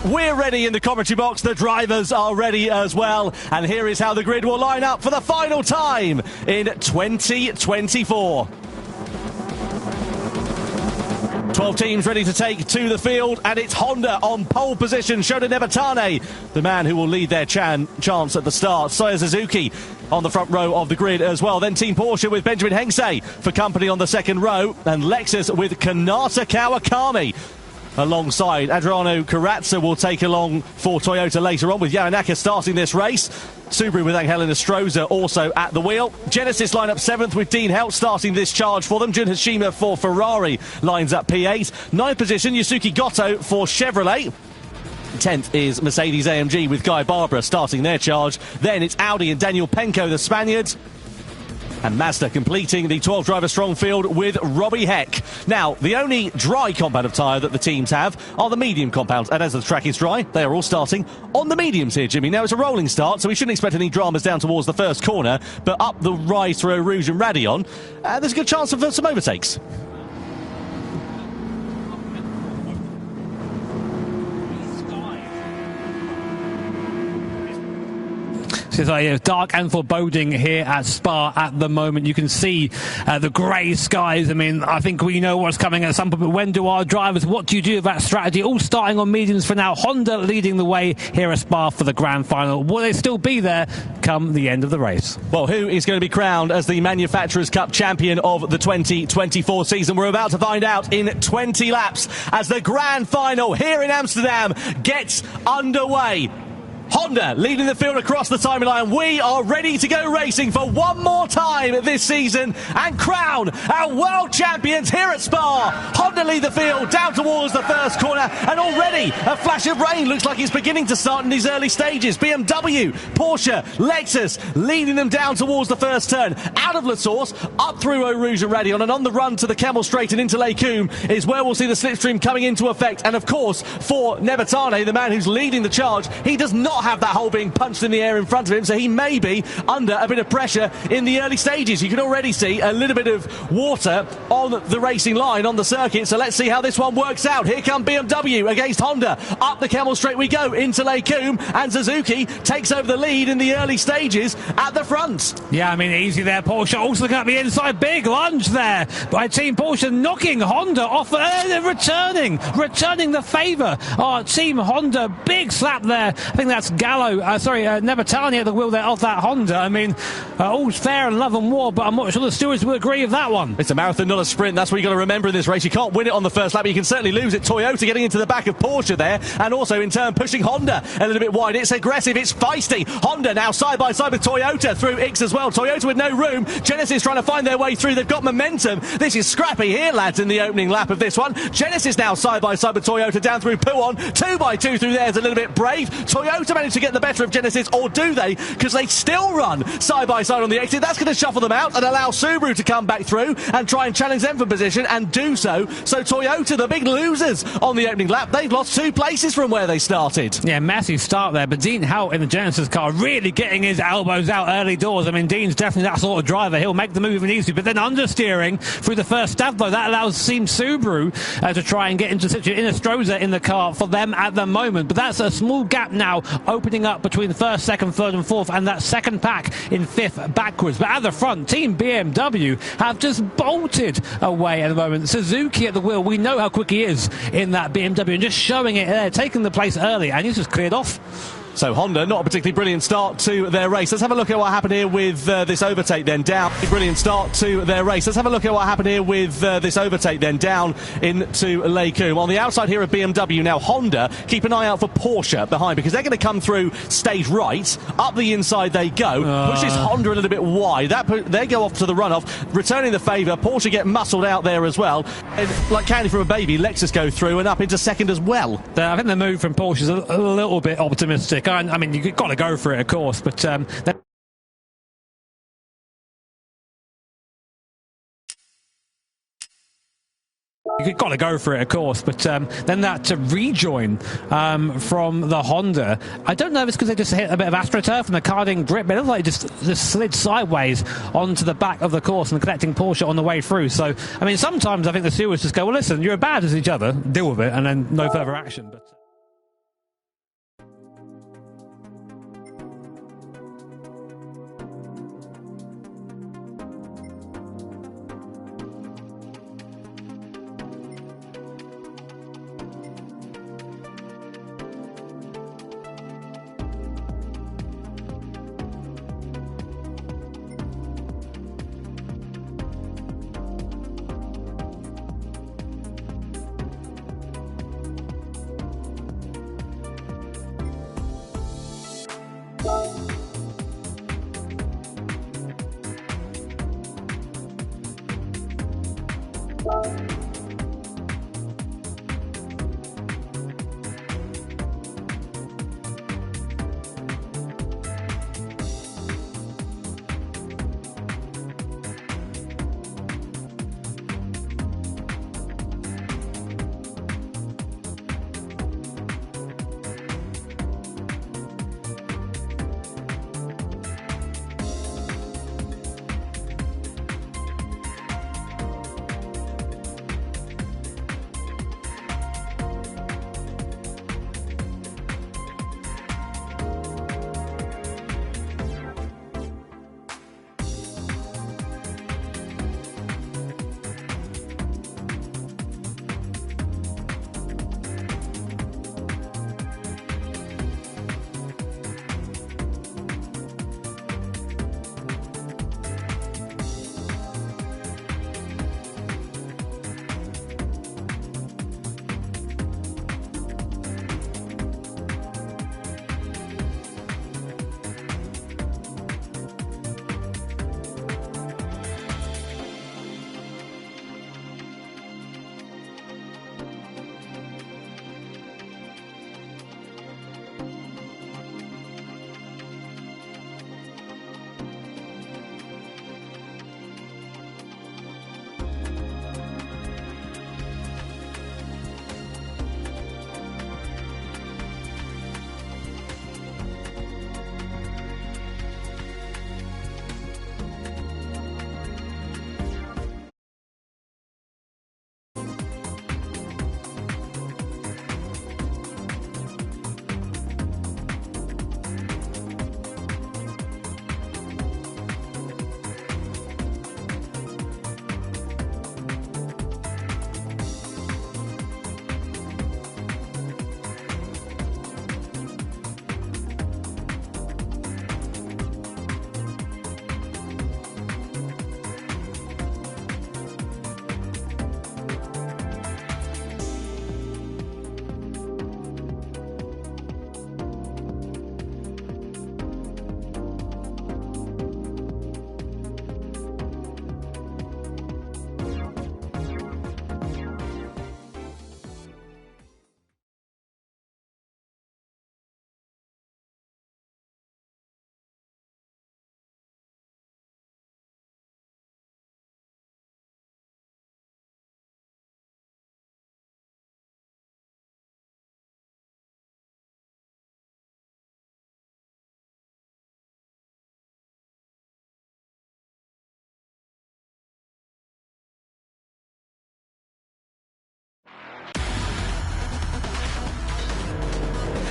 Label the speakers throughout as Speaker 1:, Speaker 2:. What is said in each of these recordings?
Speaker 1: We're ready in the commentary box. The drivers are ready as well. And here is how the grid will line up for the final time in 2024. 12 teams ready to take to the field, and it's Honda on pole position. Shota Nevatane, the man who will lead their chance at the start. Soya Suzuki on the front row of the grid as well. Then Team Porsche with Benjamin Hengse for company on the second row, and Lexus with Kanata Kawakami alongside. Adriano Corazza will take along for Toyota later on, with Yamanaka starting this race. Subaru with Angel Nestroza also at the wheel. Genesis line up 7th with Dean Helt starting this charge for them. Jun Hashima for Ferrari lines up P8. 9th position, Yusuke Goto for Chevrolet. 10th is Mercedes-AMG with Guy Barbara starting their charge. Then it's Audi and Daniel Penko, the Spaniard. And Mazda completing the 12-driver strong field with Robbie Heck. Now, the only dry compound of tyre that the teams have are the medium compounds. And as the track is dry, they are all starting on the mediums here, Jimmy. Now, it's a rolling start, so we shouldn't expect any dramas down towards the first corner. But up the rise through Eau Rouge and Raidillon, there's a good chance of some overtakes.
Speaker 2: It's dark and foreboding here at Spa at the moment. You can see the grey skies. I mean, I think we know what's coming at some point, but when do our drivers, what do you do with that strategy? All starting on mediums for now. Honda leading the way here at Spa for the grand final. Will they still be there come the end of the race?
Speaker 1: Well, who is going to be crowned as the Manufacturers' Cup champion of the 2024 season? We're about to find out in 20 laps as the grand final here in Amsterdam gets underway. Honda leading the field across the timing line. We are ready to go racing for one more time this season and crown our world champions here at Spa. Honda lead the field down towards the first corner, and already a flash of rain looks like it's beginning to start in these early stages. BMW, Porsche, Lexus leading them down towards the first turn. Out of La Source, up through Eau Rouge and Raidillon, and on the run to the Camel Straight and into Les Combes is where we'll see the slipstream coming into effect. And of course, for Nevatane, the man who's leading the charge, he does not have that hole being punched in the air in front of him, so he may be under a bit of pressure in the early stages. You can already see a little bit of water on the racing line on the circuit, so let's see how this one works out. Here come BMW against Honda. Up the Camel Straight we go into Les Combes, and Suzuki takes over the lead in the early stages at the front.
Speaker 2: Yeah, I mean, easy there. Porsche also looking at the inside. Big lunge there by Team Porsche, knocking Honda off, returning the favour. Team Honda, big slap there. I think that's Nevatane at the wheel there of that Honda. I mean, all's fair in love and war, but I'm not sure the stewards will agree with that one.
Speaker 1: It's a marathon, not a sprint. That's what you've got to remember in this race. You can't win it on the first lap, but you can certainly lose it. Toyota getting into the back of Porsche there, and also in turn pushing Honda a little bit wide. It's aggressive, it's feisty. Honda now side by side with Toyota through Ix as well. Toyota with no room. Genesis trying to find their way through. They've got momentum. This is scrappy here, lads, in the opening lap of this one. Genesis now side by side with Toyota down through Pouon. 2x2 through there is a little bit brave. Toyota managed to get the better of Genesis, or do they? Because they still run side by side on the exit. That's going to shuffle them out and allow Subaru to come back through and try and challenge them for position, and do so. So Toyota, the big losers on the opening lap, they've lost 2 places from where they started.
Speaker 2: Yeah, massive start there, but Dean Helt in the Genesis car really getting his elbows out early doors. I mean, Dean's definitely that sort of driver. He'll make the move if he needs to, but then understeering through the first stab, though, that allows Team Subaru to try and get into Nestroza in the car for them at the moment. But that's a small gap now opening up between the first, second, third and fourth, and that second pack in fifth backwards. But at the front, Team BMW have just bolted away at the moment. Suzuki at the wheel, we know how quick he is in that BMW, and just showing it there, taking the place early, and he's just cleared off.
Speaker 1: So Honda, not a particularly brilliant start to their race. Let's have a look at what happened here with this overtake then down. Brilliant start to their race. Let's have a look at what happened here with this overtake then down into Les Combes. On the outside here of BMW now, Honda, keep an eye out for Porsche behind, because they're going to come through stage right. Up the inside they go. Pushes Honda a little bit wide. They go off to the runoff, returning the favour. Porsche get muscled out there as well. And like candy from a baby, Lexus go through and up into second as well.
Speaker 2: I think the move from Porsche is a little bit optimistic. I mean, you've got to go for it, of course, but you've got to go for it, of course, but then that rejoin from the Honda, I don't know if it's because they just hit a bit of AstroTurf and the car didn't grip, but it looked like it just slid sideways onto the back of the course and collecting Porsche on the way through. So, I mean, sometimes I think the stewards just go, well, listen, you're as bad as each other, deal with it, and then no further action. But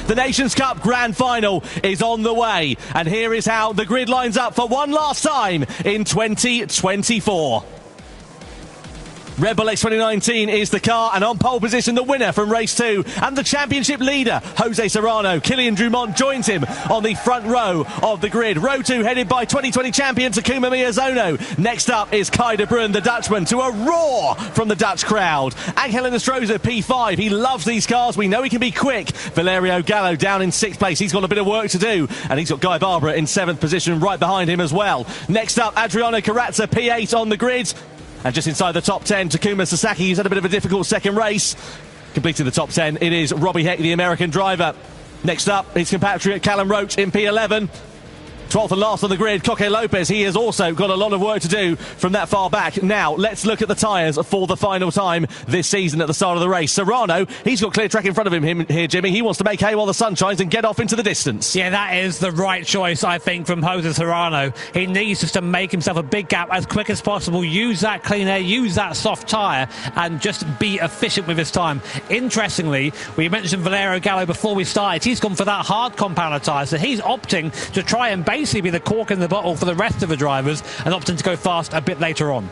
Speaker 1: The Nations Cup Grand Final is on the way, and here is how the grid lines up for one last time in 2024. Red Bull X 2019 is the car, and on pole position the winner from race 2 and the championship leader Jose Serrano. Kilian Drumont joins him on the front row of the grid. Row 2 headed by 2020 champion Takuma Miyazono. Next up is Kai de Bruin, the Dutchman, to a roar from the Dutch crowd. Angel Nostroza P5, he loves these cars, we know he can be quick. Valerio Gallo down in 6th place, he's got a bit of work to do, and he's got Guy Barbara in 7th position right behind him as well. Next up, Adriano Carazza P8 on the grid. And just inside the top 10, Takuma Sasaki, who's had a bit of a difficult second race. Completing the top 10, it is Robbie Heck, the American driver. Next up, his compatriot Callum Roach in P11. 12th and last on the grid, Coque Lopez. He has also got a lot of work to do from that far back. Now, let's look at the tyres for the final time this season at the start of the race. Serrano, he's got clear track in front of him here, Jimmy. He wants to make hay while the sun shines and get off into the distance.
Speaker 2: Yeah, that is the right choice, I think, from Jose Serrano. He needs just to make himself a big gap as quick as possible, use that clean air, use that soft tyre, and just be efficient with his time. Interestingly, we mentioned Valerio Gallo before we started. He's gone for that hard compounder tyre, so he's opting to try and basically be the cork in the bottle for the rest of the drivers and opting to go fast a bit later on.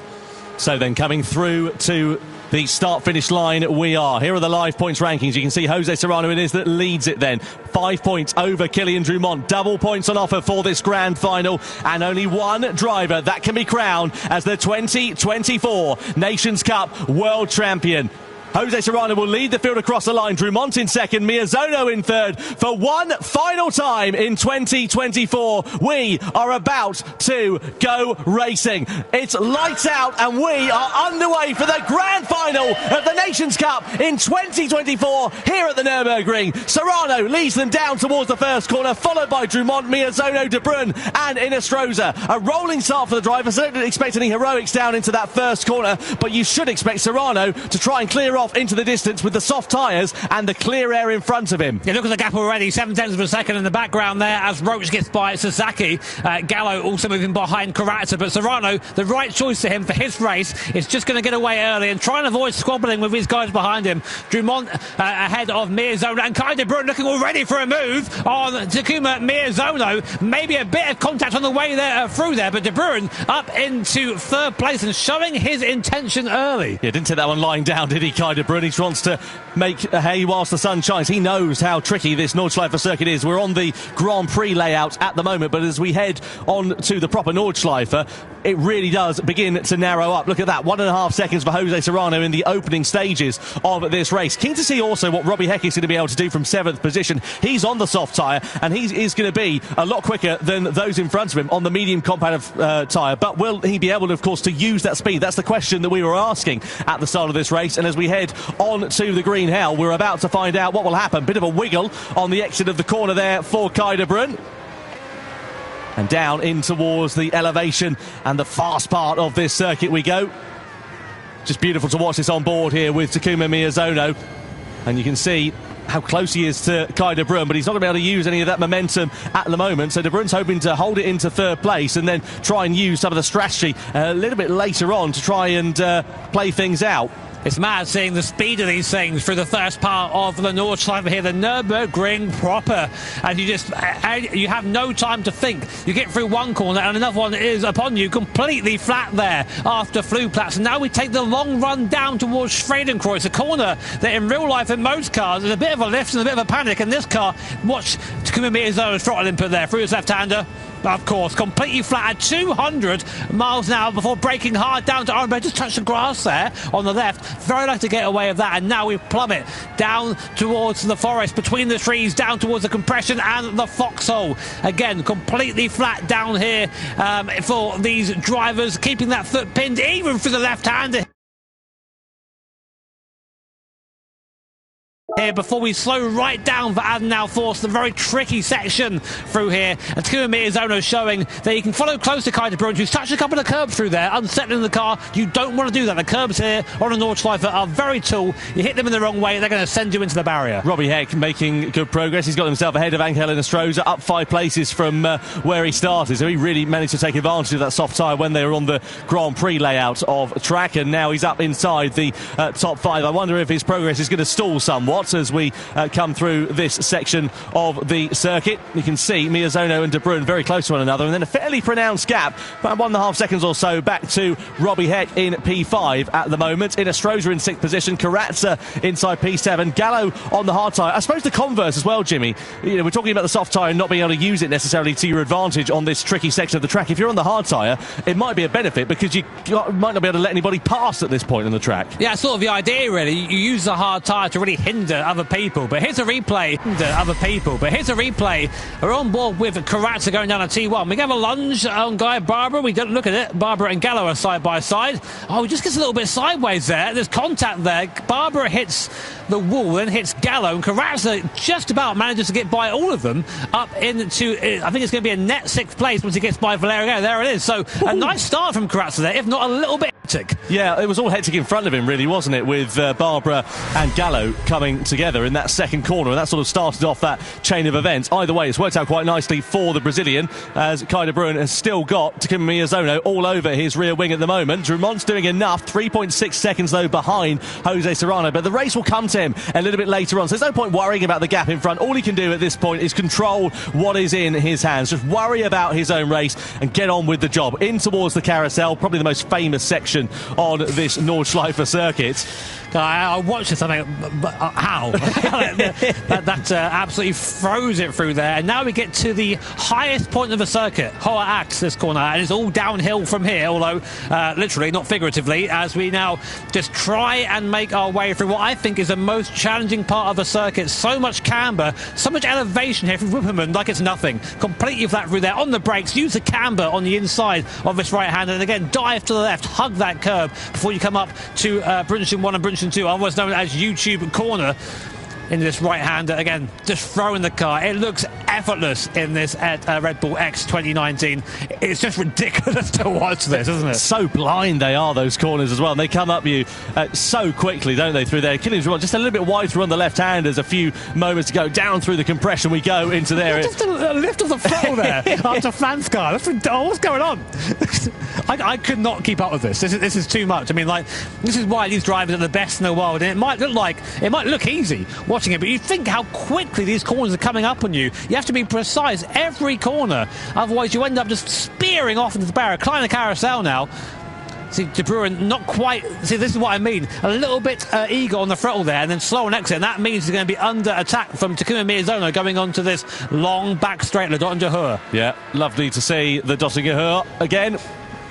Speaker 1: So then coming through to the start-finish line we are. Here are the live points rankings. You can see Jose Serrano it is that leads it then. 5 points over Kilian Drumont. Double points on offer for this grand final. And only one driver that can be crowned as the 2024 Nations Cup World Champion. Jose Serrano will lead the field across the line. Drummond in second, Miyazono in third. For one final time in 2024, we are about to go racing. It's lights out and we are underway for the grand final of the Nations Cup in 2024 here at the Nürburgring. Serrano leads them down towards the first corner, followed by Drummond, Miyazono, De Bruyne and Inestrosa. A rolling start for the drivers. I don't expect any heroics down into that first corner, but you should expect Serrano to try and clear off into the distance with the soft tyres and the clear air in front of him.
Speaker 2: Yeah, look at the gap already, 7/10 of a second in the background there as Roach gets by Sasaki. Gallo also moving behind Carazza, but Serrano, the right choice to him for his race, is just going to get away early and try and avoid squabbling with his guys behind him. Drummond ahead of Miyazono, and Kai De Bruyne looking already for a move on Takuma Miyazono. Maybe a bit of contact on the way there through there, but De Bruyne up into third place and showing his intention early.
Speaker 1: Yeah, didn't take that one lying down, did he, Kai De Bruyne? He wants to make hay whilst the sun shines. He knows how tricky this Nordschleife circuit is. We're on the Grand Prix layout at the moment, but as we head on to the proper Nordschleife, it really does begin to narrow up. Look at that, 1.5 seconds for Jose Serrano in the opening stages of this race. Keen to see also what Robbie Heck is going to be able to do from 7th position. He's on the soft tyre, and he is going to be a lot quicker than those in front of him on the medium compact tyre. But will he be able, of course, to use that speed? That's the question that we were asking at the start of this race. And as we head on to the green hell, we're about to find out what will happen. Bit of a wiggle on the exit of the corner there for Kai De Bruyne. And down in towards the elevation and the fast part of this circuit we go. Just beautiful to watch this on board here with Takuma Miyazono. And you can see how close he is to Kai De Bruyne, but he's not going to be able to use any of that momentum at the moment. So De Bruyne's hoping to hold it into third place and then try and use some of the strategy a little bit later on to try and play things out.
Speaker 2: It's mad seeing the speed of these things through the first part of the Nordschleife here, the Nürburgring proper. And you have no time to think. You get through one corner and another one is upon you, completely flat there after Flugplatz. And now we take the long run down towards Schwedenkreuz, a corner that in real life in most cars is a bit of a lift and a bit of a panic. And this car, watch Takuma Miyazono's throttle input there through his left-hander. Of course, completely flat at 200 miles an hour before braking hard down to Arnberg. Just touched the grass there on the left. Very lucky to get away of that. And now we plummet down towards the forest, between the trees, down towards the compression and the foxhole. Again, completely flat down here for these drivers, keeping that foot pinned even for the left-hander here before we slow right down for Adenauer Force, the very tricky section through here. And Takuma Miyazono showing that he can follow close to Kai De Bruyne, who's touched a couple of curbs through there, unsettling the car. You don't want to do that. The curbs here on a Nordschleife are very tall. You hit them in the wrong way, they're going to send you into the barrier.
Speaker 1: Robbie Heck making good progress. He's got himself ahead of Angel Inestrosa, up 5 places from where he started. So he really managed to take advantage of that soft tyre when they were on the Grand Prix layout of track. And now he's up inside the top 5. I wonder if his progress is going to stall somewhat as we come through this section of the circuit. You can see Miyazono and De Bruyne very close to one another, and then a fairly pronounced gap, about 1.5 seconds or so, back to Robbie Heck in P5 at the moment. Inestrosa in 6th position, Carazza inside P7, Gallo on the hard tyre. I suppose the converse as well, Jimmy. You know, we're talking about the soft tyre and not being able to use it necessarily to your advantage on this tricky section of the track. If you're on the hard tyre, it might be a benefit because you might not be able to let anybody pass at this point in the track.
Speaker 2: Yeah, it's sort of the idea, really. You use the hard tyre to really hinder other people, but here's a replay. We're on board with Carazza going down a T1. We have a lunge on Guy Barbara. We don't look at it. Barbara and Gallo are side by side. Oh, he just gets a little bit sideways there. There's contact there. Barbara hits the wall, then hits Gallo, and Carazza just about manages to get by all of them up into, I think it's going to be a net 6th place once he gets by Valerio. There it is. So a nice start from Carazza there, if not a little bit hectic.
Speaker 1: Yeah, it was all hectic in front of him, really, wasn't it, with Barbara and Gallo coming together in that second corner, and that sort of started off that chain of events. Either way, it's worked out quite nicely for the Brazilian, as Kai De Bruyne has still got Takuma Miyazono all over his rear wing at the moment. Drummond's doing enough, 3.6 seconds though behind Jose Serrano, but the race will come to him a little bit later on, so there's no point worrying about the gap in front. All he can do at this point is control what is in his hands, just worry about his own race and get on with the job. In towards the carousel, probably the most famous section elevation on this Nordschleife circuit.
Speaker 2: I watched this, I think, but how? that absolutely froze it through there. And now we get to the highest point of the circuit, Hohe Axe, this corner, and it's all downhill from here, although literally, not figuratively, as we now just try and make our way through what I think is the most challenging part of the circuit. So much camber, so much elevation here from Wupperman, like it's nothing. Completely flat through there, on the brakes, use the camber on the inside of this right hand, and again, dive to the left, hug that curb before you come up to Brunchen 1 and Brunchen 2, otherwise known as YouTube corner. Into this right-hander, again, just throwing the car. It looks effortless in this at Red Bull X 2019. It's just ridiculous to watch this, isn't it?
Speaker 1: So blind they are, those corners as well. And they come up you so quickly, don't they, through there. Killing's just a little bit wide through on the left-handers, a few moments to go. Down through the compression we go into there.
Speaker 2: Just a lift of the throttle there after Flanskar. What's going on? I could not keep up with this. This is too much. I mean, like, this is why these drivers are the best in the world. And it might look easy watching it, but you think how quickly these corners are coming up on you. You have to be precise every corner, otherwise you end up just spearing off into the barrier. Kleiner carousel now. See, De Bruin not quite. See, this is what I mean. A little bit eager on the throttle there, and then slow on exit, and that means he's going to be under attack from Takuma Miyazono going on to this long back straight, Le Dottinger Höhe.
Speaker 1: Yeah, lovely to see the Dottinger Höhe again.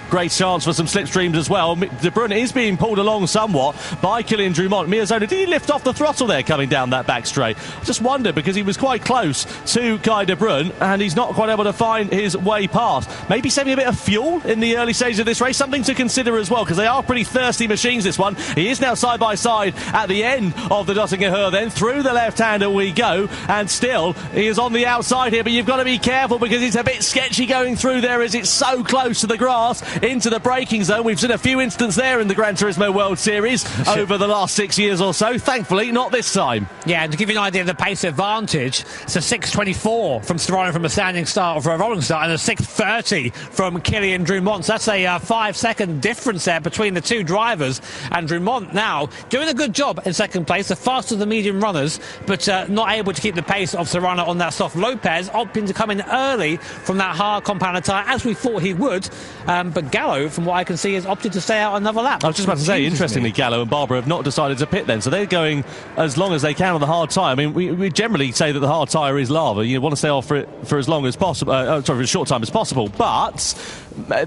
Speaker 1: Great chance for some slipstreams as well. De Bruyne is being pulled along somewhat by Kylian Drumont. Miyazono, did he lift off the throttle there coming down that back straight? I just wondered, because he was quite close to Guy De Bruyne and he's not quite able to find his way past. Maybe saving a bit of fuel in the early stages of this race, something to consider as well, because they are pretty thirsty machines, this one. He is now side by side at the end of the Dottinger Höhe, then through the left-hander we go, and still he is on the outside here, but you've got to be careful because it's a bit sketchy going through there as it's so close to the grass, into the braking zone. We've seen a few incidents there in the Gran Turismo World Series over the last 6 years or so. Thankfully, not this time.
Speaker 2: Yeah, and to give you an idea of the pace advantage, it's a 6.24 from Serrano from a standing start or for a rolling start, and a 6.30 from Kylian Drumont. So that's a 5-second difference there between the two drivers. And Drumont now doing a good job in second place, the faster of the medium runners, but not able to keep the pace of Serrano on that soft. Lopez opting to come in early from that hard compound tyre, as we thought he would, but Gallo, from what I can see, has opted to stay out another lap.
Speaker 1: I was just about to say, interestingly, Gallo and Barbara have not decided to pit then, so they're going as long as they can on the hard tyre. I mean, we generally say that the hard tyre is lava. You want to stay off for it for as long as possible, for as short time as possible, but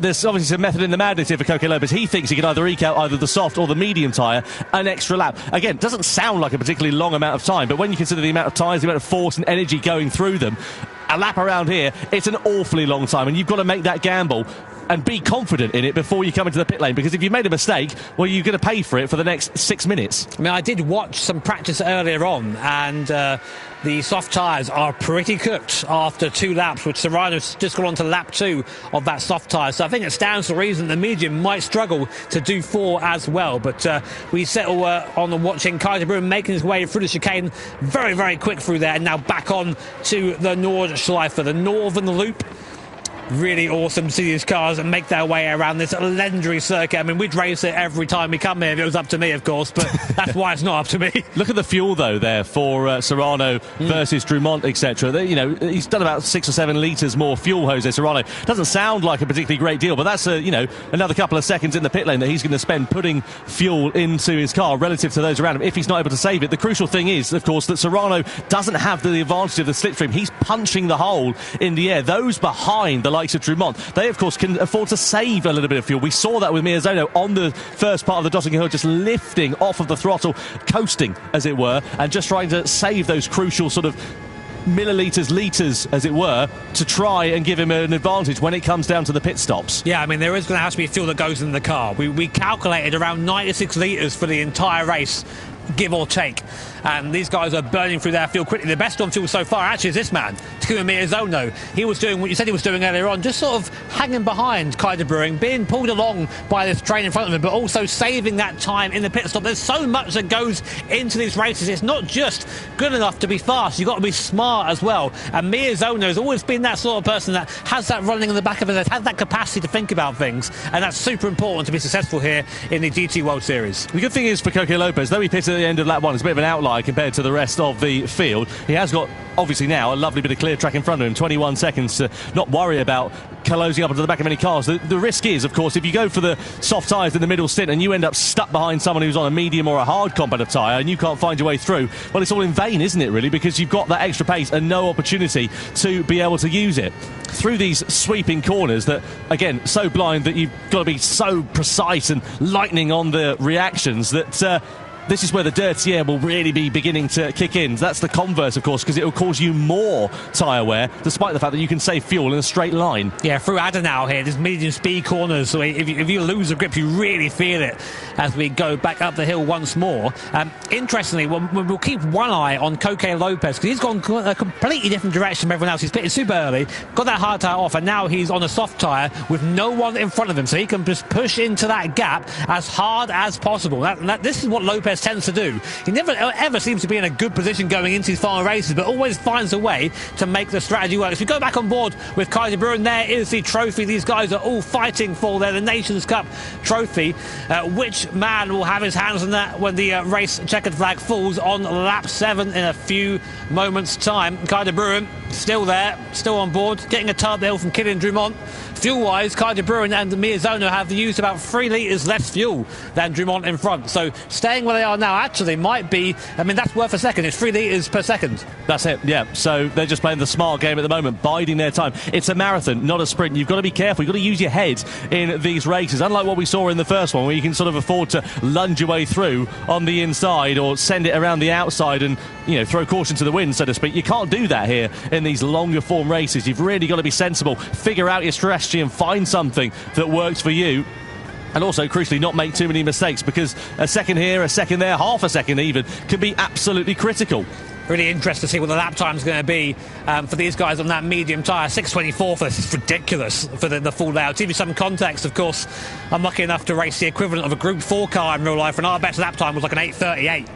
Speaker 1: there's obviously some method in the madness here for Coque Lopez. He thinks he can either eke out either the soft or the medium tyre an extra lap. Again, doesn't sound like a particularly long amount of time, but when you consider the amount of tyres, the amount of force and energy going through them, a lap around here, it's an awfully long time, and you've got to make that gamble and be confident in it before you come into the pit lane, because if you've made a mistake, well, you're going to pay for it for the next 6 minutes.
Speaker 2: I mean, I did watch some practice earlier on, and the soft tyres are pretty cooked after 2 laps, which Serrano's just gone on to lap 2 of that soft tyre. So I think it stands to reason the medium might struggle to do 4 as well. But we settle on watching Kai De Bruyne making his way through the chicane, very, very quick through there, and now back on to the Nordschleife, the Northern Loop. Really awesome to see these cars and make their way around this legendary circuit. I mean, we'd race it every time we come here if it was up to me, of course, but that's why it's not up to me.
Speaker 1: Look at the fuel, though, there for Serrano versus Drumont, etc. You know, he's done about 6 or 7 litres more fuel, Jose Serrano. Doesn't sound like a particularly great deal, but that's, another couple of seconds in the pit lane that he's going to spend putting fuel into his car relative to those around him if he's not able to save it. The crucial thing is, of course, that Serrano doesn't have the advantage of the slipstream. He's punching the hole in the air. Those behind the likes of Drumont, they of course can afford to save a little bit of fuel. We saw that with Miyazono on the first part of the Dottinger Höhe, just lifting off of the throttle, coasting as it were, and just trying to save those crucial sort of millilitres, litres, as it were, to try and give him an advantage when it comes down to the pit stops.
Speaker 2: Yeah, I mean, there is going to have to be fuel that goes in the car. We calculated around 96 litres for the entire race, give or take, and these guys are burning through their fuel quickly. The best on fuel so far actually is this man, Takuma Miyazono. He was doing what you said he was doing earlier on, just sort of hanging behind Kai De Bruyne, being pulled along by this train in front of him, but also saving that time in the pit stop. There's so much that goes into these races. It's not just good enough to be fast, you've got to be smart as well, and Miyazono has always been that sort of person that has that running in the back of his head, has that capacity to think about things, and that's super important to be successful here in the GT World Series.
Speaker 1: The good thing is for Coque Lopez, though he pitted the end of lap 1. It's a bit of an outlier compared to the rest of the field. He has got, obviously now, a lovely bit of clear track in front of him. 21 seconds to not worry about closing up onto the back of any cars. The risk is, of course, if you go for the soft tyres in the middle stint and you end up stuck behind someone who's on a medium or a hard competitive tyre and you can't find your way through, well, it's all in vain, isn't it, really? Because you've got that extra pace and no opportunity to be able to use it. Through these sweeping corners that, again, so blind that you've got to be so precise and lightning on the reactions that... this is where the dirty air will really be beginning to kick in. That's the converse, of course, because it will cause you more tyre wear, despite the fact that you can save fuel in a straight line. Yeah,
Speaker 2: through Adenau here, there's medium speed corners, so if you lose the grip, you really feel it as we go back up the hill once more. Interestingly, we'll keep one eye on Coque Lopez, because he's gone a completely different direction from everyone else. He's pitted super early, got that hard tyre off, and now he's on a soft tyre with no one in front of him, so he can just push into that gap as hard as possible. This is what Lopez tends to do. He never ever seems to be in a good position going into his final races, but always finds a way to make the strategy work. If we go back on board with Kai de Bruyne, there is the trophy. These guys are all fighting for the Nations Cup trophy. Which man will have his hands on that when the race checkered flag falls on lap 7 in a few moments' time? Kai de Bruyne still there, still on board, getting a tub there from Kylian Drumont. Fuel-wise, Kai de Bruyne and Miyazono have used about 3 litres less fuel than Drumont in front. So staying where they are now actually might be, I mean, that's worth a second. It's 3 litres per second.
Speaker 1: That's it, yeah. So they're just playing the smart game at the moment, biding their time. It's a marathon, not a sprint. You've got to be careful. You've got to use your head in these races. Unlike what we saw in the first one, where you can sort of afford to lunge your way through on the inside or send it around the outside and, you know, throw caution to the wind, so to speak. You can't do that here in these longer form races. You've really got to be sensible, figure out your strategy and find something that works for you. And also, crucially, not make too many mistakes, because a second here, a second there, half a second even, can be absolutely critical.
Speaker 2: Really interested to see what the lap time's going to be for these guys on that medium tyre. 6:24 for this is ridiculous for the full layout. To give you some context, of course, I'm lucky enough to race the equivalent of a Group 4 car in real life, and our best lap time was like an 8:38.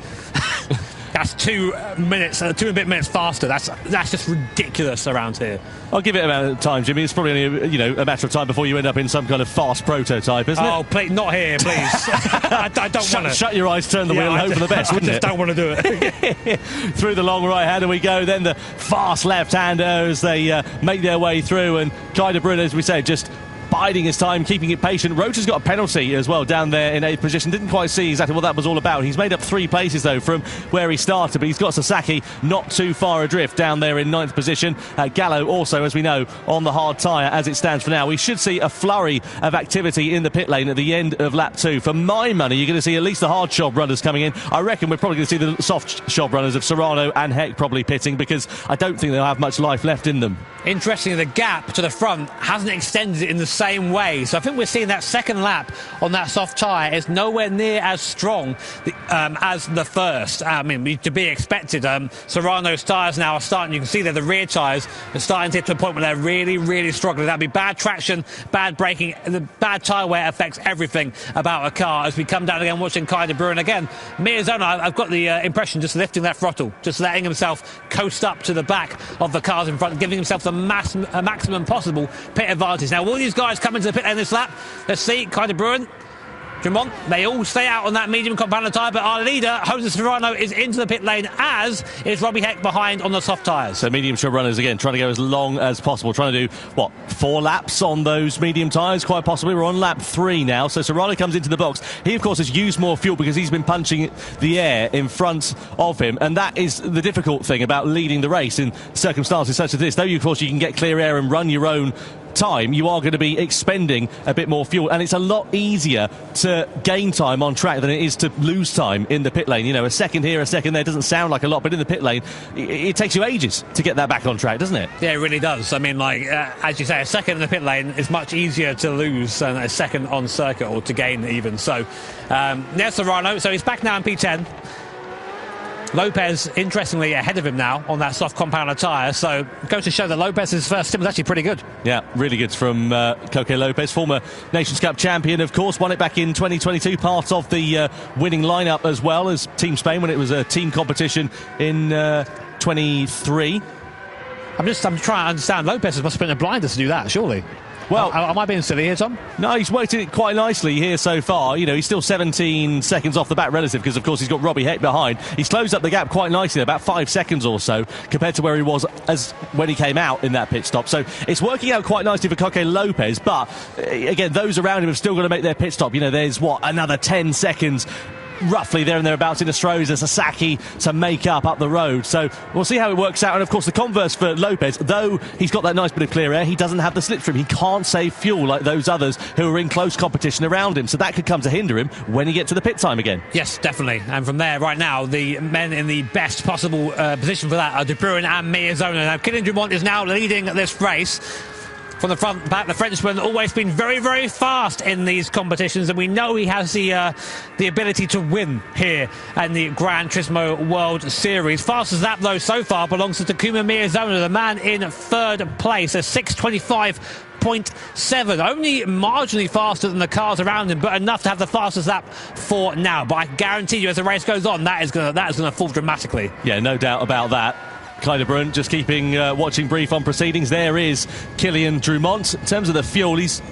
Speaker 2: That's 2 minutes, 2 and a bit minutes faster. That's just ridiculous around here.
Speaker 1: I'll give it a amount of time, Jimmy. It's probably only a matter of time before you end up in some kind of fast prototype, isn't it?
Speaker 2: Oh, please, not here, please. I don't want to.
Speaker 1: Shut your eyes, turn the wheel, and hope for the best, wouldn't it?
Speaker 2: I just don't want to do it.
Speaker 1: Through the long right-hander we go, then the fast left-hander as they make their way through, and Kai de Bruyne, as we said, just biding his time, keeping it patient. Rota's got a penalty as well down there in 8th position. Didn't quite see exactly what that was all about. He's made up 3 places, though, from where he started, but he's got Sasaki not too far adrift down there in 9th position. Gallo also, as we know, on the hard tyre as it stands for now. We should see a flurry of activity in the pit lane at the end of lap 2. For my money, you're going to see at least the hard job runners coming in. I reckon we're probably going to see the soft job runners of Serrano and Heck probably pitting, because I don't think they'll have much life left in them.
Speaker 2: Interestingly, the gap to the front hasn't extended in the same way. So I think we're seeing that second lap on that soft tyre is nowhere near as strong as the first. I mean, to be expected. Serrano's tyres now are starting, you can see there the rear tyres are starting to get to a point where they're really, really struggling. That'd be bad traction, bad braking. The bad tyre wear affects everything about a car. As we come down again, watching Kai de Bruyne again. Miyazono, I've got the impression, just lifting that throttle, just letting himself coast up to the back of the cars in front, giving himself the maximum possible pit advantage. Now, will these guys come into the pit lane this lap? Let's see. Kai de Bruyne, Drumont, they all stay out on that medium compound tyre, but our leader, Jose Serrano, is into the pit lane, as is Robbie Heck behind on the soft tyres.
Speaker 1: So medium job runners again, trying to go as long as possible, trying to do, 4 laps on those medium tyres, quite possibly. We're on lap 3 now, so Serrano comes into the box. He, of course, has used more fuel because he's been punching the air in front of him, and that is the difficult thing about leading the race in circumstances such as this. Though, of course, you can get clear air and run your own time, you are going to be expending a bit more fuel, and it's a lot easier to gain time on track than it is to lose time in the pit lane. You know, a second here, a second there doesn't sound like a lot, but in the pit lane it takes you ages to get that back on track, doesn't it?
Speaker 2: Yeah, it really does. I mean, like as you say, a second in the pit lane is much easier to lose than a second on circuit, or to gain even. So there's Serrano, so he's back now in P10. Lopez, interestingly, ahead of him now on that soft compounder tyre, so it goes to show that Lopez's first stint was actually pretty good. Yeah, really good from Coque Lopez, former Nations Cup champion, of course, won it back in 2022, part of the winning lineup as well as Team Spain when it was a team competition in 23. I'm trying to understand, Lopez must have been a blinder to do that, surely.
Speaker 1: Well,
Speaker 2: am I being silly here, Tom?
Speaker 1: No, he's worked it quite nicely here so far. You know, he's still 17 seconds off the back relative because, of course, he's got Robbie Heck behind. He's closed up the gap quite nicely, about 5 seconds or so, compared to where he was as when he came out in that pit stop. So it's working out quite nicely for Coque Lopez, but, again, those around him have still got to make their pit stop. You know, there's, another 10 seconds roughly there and thereabouts in Astroza, Sasaki to make up the road. So we'll see how it works out. And of course the converse for Lopez, though he's got that nice bit of clear air, he doesn't have the slipstream. He can't save fuel like those others who are in close competition around him. So that could come to hinder him when he gets to the pit time again.
Speaker 2: Yes, definitely. And from there, right now, the men in the best possible position for that are De Bruyn and Miazona. Now, Kylian Drumont is now leading this race. From the front back, the Frenchman always been very, very fast in these competitions, and we know he has the ability to win here in the Gran Turismo World Series. Fastest lap, though, so far belongs to Takuma Miazona, the man in third place, a 6:25.7, only marginally faster than the cars around him, but enough to have the fastest lap for now. But I guarantee you, as the race goes on, that is going to fall dramatically.
Speaker 1: Yeah, no doubt about that. Kai de Bruyn just keeping watching brief on proceedings. There is Kylian Drumont. In terms of the fuel, he's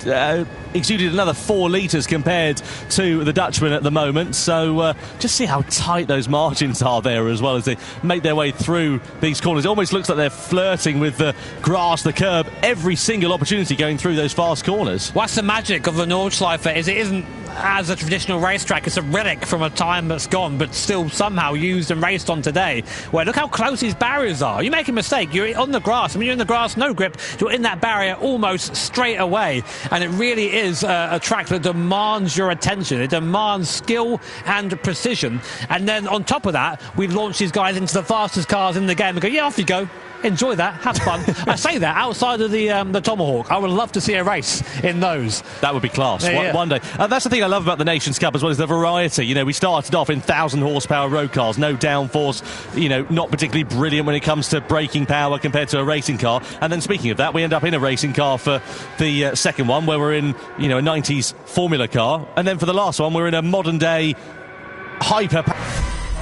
Speaker 1: exuded another 4 litres compared to the Dutchman at the moment. So just see how tight those margins are there as well as they make their way through these corners. It almost looks like they're flirting with the grass, the curb, every single opportunity going through those fast corners.
Speaker 2: What's the magic of the Nordschleife is it isn't as a traditional racetrack. It's a relic from a time that's gone, but still somehow used and raced on today. Where look how close these barriers are. You make a mistake, you're on the grass. I mean, you're in the grass, no grip. You're in that barrier almost straight away. And it really is a track that demands your attention. It demands skill and precision. And then on top of that, we launch these guys into the fastest cars in the game and go, yeah, off you go. Enjoy that, have fun. I say that outside of the Tomahawk. I would love to see a race in those.
Speaker 1: That would be class.
Speaker 2: Yeah.
Speaker 1: One day. That's the thing I love about the Nations Cup as well, is the variety. You know, we started off in 1,000 horsepower road cars, no downforce, you know, not particularly brilliant when it comes to braking power compared to a racing car. And then speaking of that, we end up in a racing car for the second one, where we're in, you know, a 90s Formula car. And then for the last one, we're in a modern day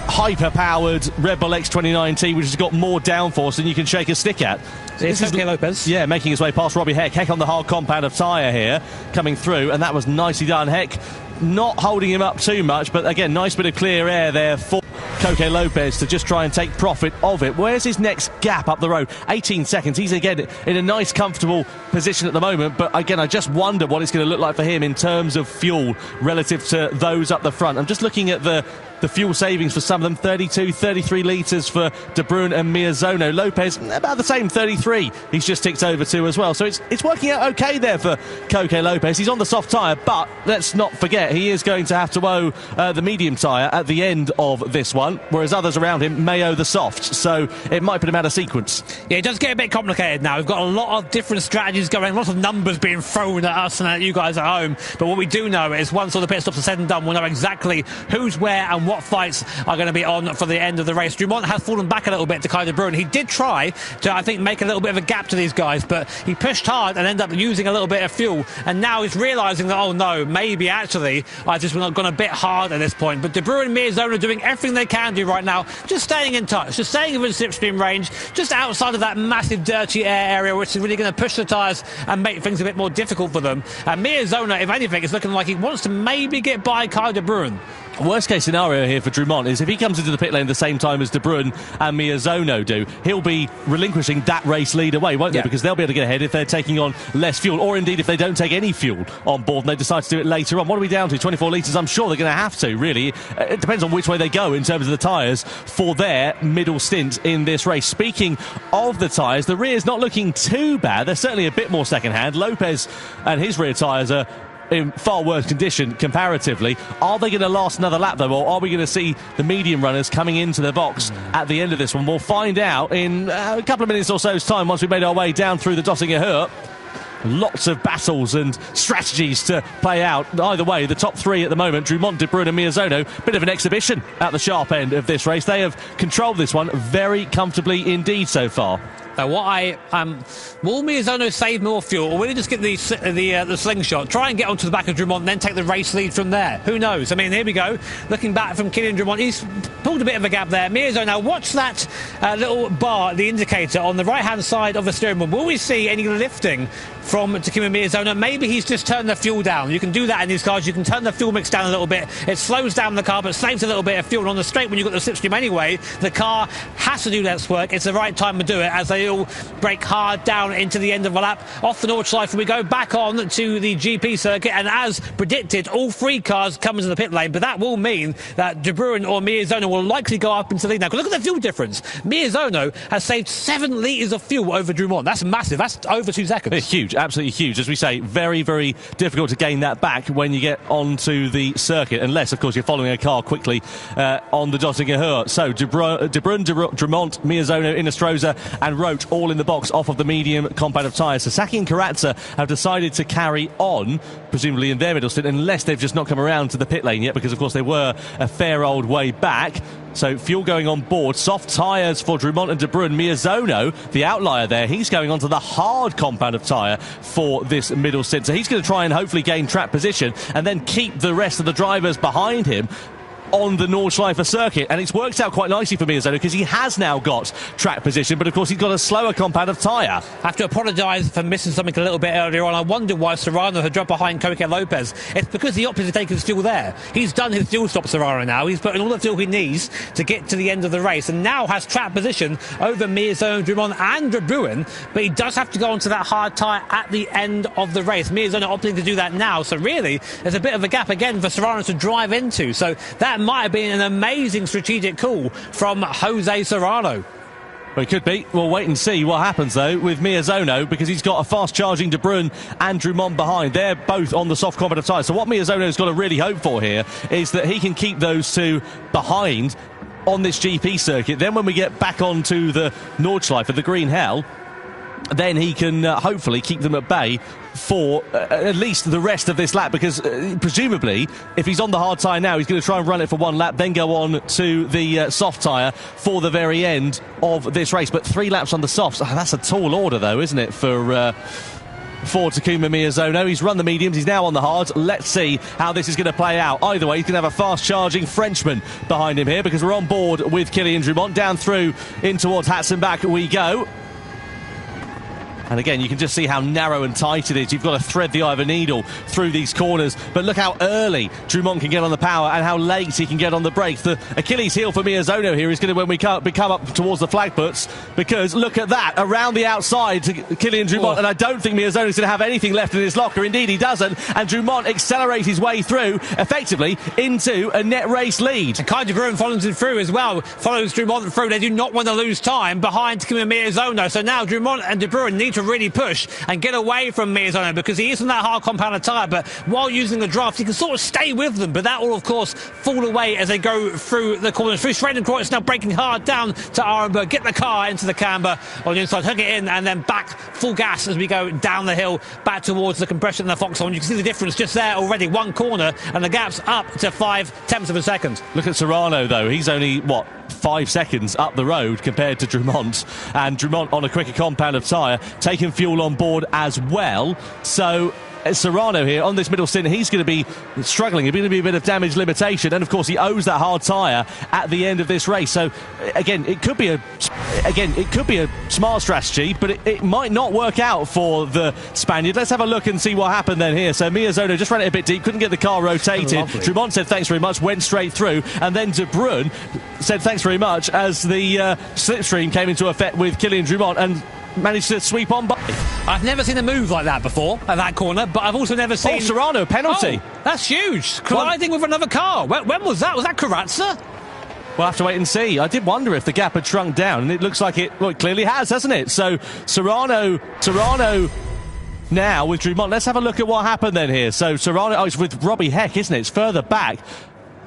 Speaker 1: hyper-powered Red Bull X29T, which has got more downforce than you can shake a stick at.
Speaker 2: It's Coque Lopez.
Speaker 1: Yeah, making his way past Robbie Heck. Heck on the hard compound of tyre here, coming through, and that was nicely done. Heck not holding him up too much, but again, nice bit of clear air there for Coque Lopez to just try and take profit of it. Where's his next gap up the road? 18 seconds. He's again in a nice, comfortable position at the moment, but again, I just wonder what it's going to look like for him in terms of fuel relative to those up the front. I'm just looking at the fuel savings for some of them, 32, 33 litres for De Bruyn and Miazona. Lopez, about the same, 33. He's just ticked over to as well. So it's working out okay there for Coque Lopez. He's on the soft tyre, but let's not forget, he is going to have to owe the medium tyre at the end of this one, whereas others around him may owe the soft. So it might put him out of sequence. Yeah,
Speaker 2: it does get a bit complicated now. We've got a lot of different strategies going, lots of numbers being thrown at us and at you guys at home. But what we do know is once all the pit stops are said and done, we'll know exactly who's where and what fights are going to be on for the end of the race. Drumont has fallen back a little bit to Kai de Bruyn. He did try to, I think, make a little bit of a gap to these guys, but he pushed hard and ended up using a little bit of fuel. And now he's realising that, oh no, maybe actually I just gone a bit hard at this point. But De Bruyn and Miazona are doing everything they can do right now, just staying in touch, just staying within slipstream range, just outside of that massive dirty air area, which is really going to push the tyres and make things a bit more difficult for them. And Miazona, if anything, is looking like he wants to maybe get by Kai de Bruyn.
Speaker 1: Worst case scenario here for Drumont is if he comes into the pit lane the same time as De Bruyn and Miazona do, he'll be relinquishing that race lead away, won't they? Because they'll be able to get ahead if they're taking on less fuel, or indeed if they don't take any fuel on board and they decide to do it later on. What are we down to? 24 litres? I'm sure they're going to have to, really. It depends on which way they go in terms of the tyres for their middle stint in this race. Speaking of the tyres, the rear's not looking too bad. They're certainly a bit more second-hand. Lopez and his rear tyres are in far worse condition comparatively. Are they going to last another lap though, or are we going to see the medium runners coming into the box at the end of this one? We'll find out in a couple of minutes or so's time once we've made our way down through the Döttinger Hurt. Lots of battles and strategies to play out. Either way, the top three at the moment, Drumont, De Bruyn and Miazona, bit of an exhibition at the sharp end of this race. They have controlled this one very comfortably indeed so far.
Speaker 2: Now, what will Miyazono save more fuel, or will he just get the slingshot, try and get onto the back of Drummond, and then take the race lead from there? Who knows? I mean, here we go. Looking back from Kylian Drummond, he's pulled a bit of a gap there. Miyazono, now watch that little bar, the indicator on the right-hand side of the steering wheel. Will we see any lifting from Takuma Miyazono? Maybe he's just turned the fuel down. You can do that in these cars. You can turn the fuel mix down a little bit. It slows down the car, but saves a little bit of fuel. And on the straight, when you've got the slipstream anyway, the car has to do less work. It's the right time to do it as they all brake hard down into the end of a lap. Off the Nordschleife, we go back on to the GP circuit, and as predicted, all three cars come into the pit lane, but that will mean that De Bruyn or Miyazono will likely go up into the lead now. Because look at the fuel difference. Miyazono has saved 7 litres of fuel over Drummond. That's massive. That's over 2 seconds.
Speaker 1: It's huge, absolutely huge. As we say, very, very difficult to gain that back when you get onto the circuit, unless, of course, you're following a car quickly on the Dottinger Höhe. So De Bruyn, Drummond, Miyazono, Inestrosa and Roach all in the box off of the medium compound of tyres. Sasaki and Karatza have decided to carry on, presumably in their middle stint, unless they've just not come around to the pit lane yet, because, of course, they were a fair old way back. So fuel going on board, soft tyres for Drummond and De Bruyn. Miyazono, the outlier there, he's going onto the hard compound of tyre for this middle stint. So he's going to try and hopefully gain track position and then keep the rest of the drivers behind him on the Nordschleife circuit, and it's worked out quite nicely for Miyazono because he has now got track position, but of course he's got a slower compound of tyre.
Speaker 2: I have to apologise for missing something a little bit earlier on. I wondered why Serrano had dropped behind Koike Lopez. It's because the opposite taken his fuel there. He's done his fuel stop, Serrano, now. He's put in all the fuel he needs to get to the end of the race, and now has track position over Miyazono, Drummond and De Bruyn, but he does have to go onto that hard tyre at the end of the race. Miyazono opting to do that now, so really there's a bit of a gap again for Serrano to drive into, so that might have been an amazing strategic call from Jose Serrano.
Speaker 1: Well, it could be. We'll wait and see what happens, though, with Miyazono, because he's got a fast-charging De Bruyn and Drummond behind. They're both on the soft compound of tyres. So what Miyazono's got to really hope for here is that he can keep those two behind on this GP circuit. Then when we get back onto the Nordschleife, the Green Hell, then he can hopefully keep them at bay for at least the rest of this lap, because presumably if he's on the hard tyre now, he's going to try and run it for one lap, then go on to the soft tyre for the very end of this race. But 3 laps on the softs, that's a tall order though, isn't it, for Takuma Miyazono. He's run the mediums, he's now on the hards. Let's see how this is going to play out. Either way, he's going to have a fast-charging Frenchman behind him here, because we're on board with Kylian Drummond. Down through in towards Hatzenbach we go. And again, you can just see how narrow and tight it is. You've got to thread the eye of a needle through these corners. But look how early Drummond can get on the power and how late he can get on the brakes. The Achilles heel for Miyazono here is going to when we come up towards the flag puts, because look at that, around the outside to Kylian Drummond. And I don't think Miyazono is going to have anything left in his locker. Indeed, he doesn't. And Drummond accelerates his way through, effectively, into a net race lead.
Speaker 2: And Kai De Bruyn follows him through as well. Follows Drummond through. They do not want to lose time behind Takuma Miyazono. So now Drummond and De Bruyn need to really push and get away from Miyazono, because he is on that hard compound of tyre, but while using the draft he can sort of stay with them, but that will of course fall away as they go through the corners. Through Schredenkreuz now braking hard down to Arenberg, get the car into the camber on the inside, hook it in and then back full gas as we go down the hill back towards the compression and the Foxhorn. You can see the difference just there already, one corner and the gap's up to 0.5 of a second.
Speaker 1: Look at Serrano though, he's only 5 seconds up the road compared to Drummond, and Drummond on a quicker compound of tyre, taking fuel on board as well. So Serrano here on this middle stint, he's going to be struggling. It's going to be a bit of damage limitation, and of course he owes that hard tyre at the end of this race. So again, it could be a smart strategy, but it might not work out for the Spaniard. Let's have a look and see what happened then here. So Miyazono just ran it a bit deep, couldn't get the car rotated. Drummond said thanks very much, went straight through, and then De Bruyn said thanks very much as the slipstream came into effect with Kylian Drummond and managed to sweep on by.
Speaker 2: I've never seen a move like that before at that corner, but I've also never seen...
Speaker 1: Serrano, penalty.
Speaker 2: Oh, that's huge. Colliding with another car. When was that? Was that Karatza?
Speaker 1: We'll have to wait and see. I did wonder if the gap had shrunk down, and it looks like it clearly has, hasn't it? So Serrano now with Drummond. Let's have a look at what happened then here. So Serrano, it's with Robbie Heck, isn't it? It's further back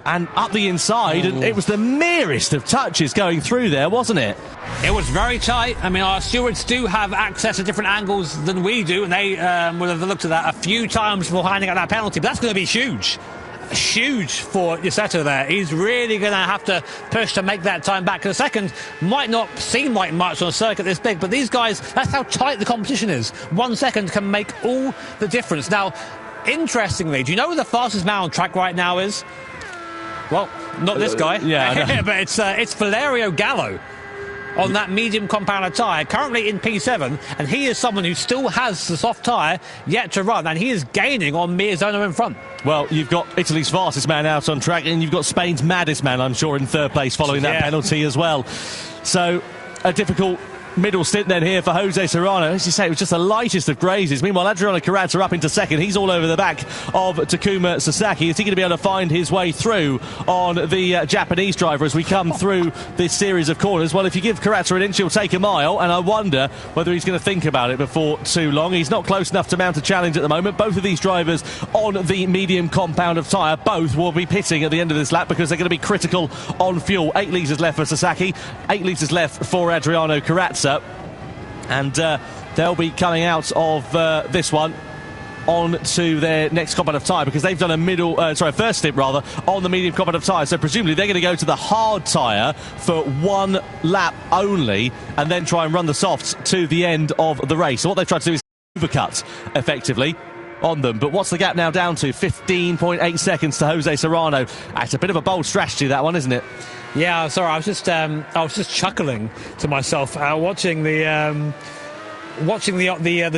Speaker 1: and up the inside, and it was the merest of touches going through there, wasn't it?
Speaker 2: It was very tight. I mean, our stewards do have access to different angles than we do, and they would have looked at that a few times before handing out that penalty, but that's going to be huge. huge for Yuseto there. He's really going to have to push to make that time back. The second might not seem like much on a circuit this big, but these guys, that's how tight the competition is. 1 second can make all the difference. Now, interestingly, do you know who the fastest man on track right now is? Well, not this guy.
Speaker 1: Yeah,
Speaker 2: but it's Valerio Gallo on that medium compounder tyre, currently in P7, and he is someone who still has the soft tyre yet to run, and he is gaining on Miyazona in front.
Speaker 1: Well, you've got Italy's fastest man out on track, and you've got Spain's maddest man, I'm sure, in third place following that penalty as well. So, a difficult middle stint then here for Jose Serrano. As you say, it was just the lightest of grazes. Meanwhile, Adriano Carrazza up into second. He's all over the back of Takuma Sasaki. Is he going to be able to find his way through on the Japanese driver as we come through this series of corners? Well, if you give Carrazza an inch, he'll take a mile, and I wonder whether he's going to think about it before too long. He's not close enough to mount a challenge at the moment. Both of these drivers on the medium compound of tyre, both will be pitting at the end of this lap because they're going to be critical on fuel. 8 litres left for Sasaki, 8 litres left for Adriano Carrazza. And they'll be coming out of this one on to their next compound of tyre because they've done a first stint rather on the medium compound of tyre. So presumably they're going to go to the hard tyre for 1 lap only and then try and run the softs to the end of the race. So what they've tried to do is overcut effectively on them. But what's the gap now down to? 15.8 seconds to Jose Serrano. It's a bit of a bold strategy, that one, isn't it?
Speaker 2: Yeah, sorry, I was just chuckling to myself watching the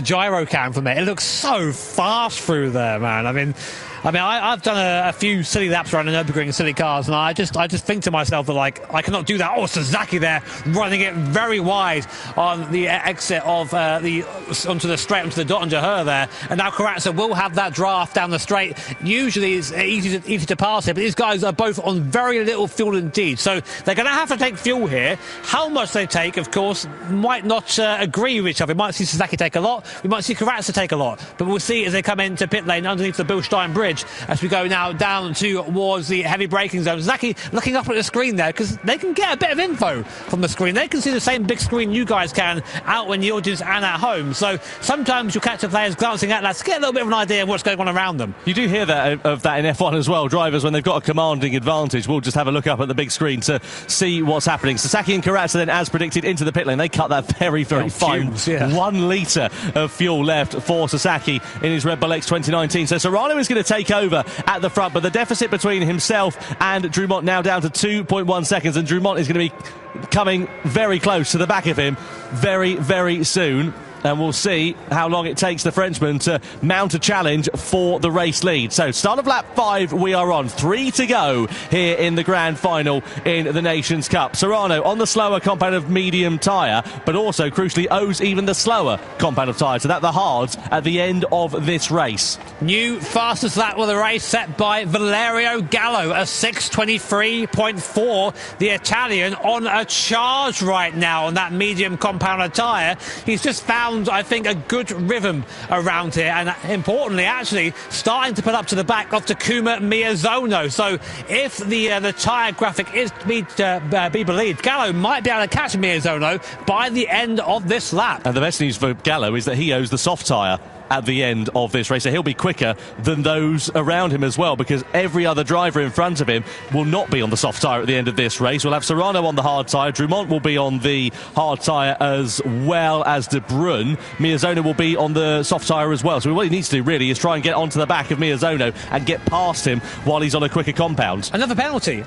Speaker 2: gyro cam from it. It looks so fast through there, man. I mean, I've done a few silly laps around the Nürburgring in silly cars, and I just think to myself that, like, I cannot do that. Oh, Sasaki there running it very wide on the exit of onto the straight, onto the dot, onto her there. And now Carrazza will have that draft down the straight. Usually it's easy to pass it, but these guys are both on very little fuel indeed. So they're going to have to take fuel here. How much they take, of course, might not agree with each other. We might see Sasaki take a lot. We might see Carrazza take a lot. But we'll see as they come into pit lane underneath the Bilstein Bridge as we go now down towards the heavy braking zone. Zaki looking up at the screen there because they can get a bit of info from the screen. They can see the same big screen you guys can out in the audience and at home. So sometimes you'll catch the players glancing at that to get a little bit of an idea of what's going on around them.
Speaker 1: You do hear that of that in F1 as well. Drivers, when they've got a commanding advantage, will just have a look up at the big screen to see what's happening. Sasaki and Carrazza then, as predicted, into the pit lane. They cut that very, very fine. 1 litre of fuel left for Sasaki in his Red Bull X 2019. So Serrano is going to take over at the front, but the deficit between himself and Drumont now down to 2.1 seconds, and Drumont is going to be coming very close to the back of him very, very soon. And we'll see how long it takes the Frenchman to mount a challenge for the race lead. So, start of lap 5 we are on. 3 to go here in the grand final in the Nations Cup. Serrano on the slower compound of medium tyre, but also, crucially, owes even the slower compound of tyre to that, the hards, at the end of this race.
Speaker 2: New fastest lap of the race set by Valerio Gallo, a 6:23.4. The Italian on a charge right now on that medium compound of tyre. He's just found, I think, a good rhythm around here, and importantly, actually starting to put up to the back of Takuma Miyazono. So if the tyre graphic is to be believed, Gallo might be able to catch Miyazono by the end of this lap.
Speaker 1: And the best news for Gallo is that he owes the soft tyre at the end of this race, so he'll be quicker than those around him as well, because every other driver in front of him will not be on the soft tyre at the end of this race. We'll have Serrano on the hard tyre, Drumont will be on the hard tyre as well as De Bruyne. Miyazono will be on the soft tyre as well, so what he needs to do really is try and get onto the back of Miyazono and get past him while he's on a quicker compound.
Speaker 2: Another penalty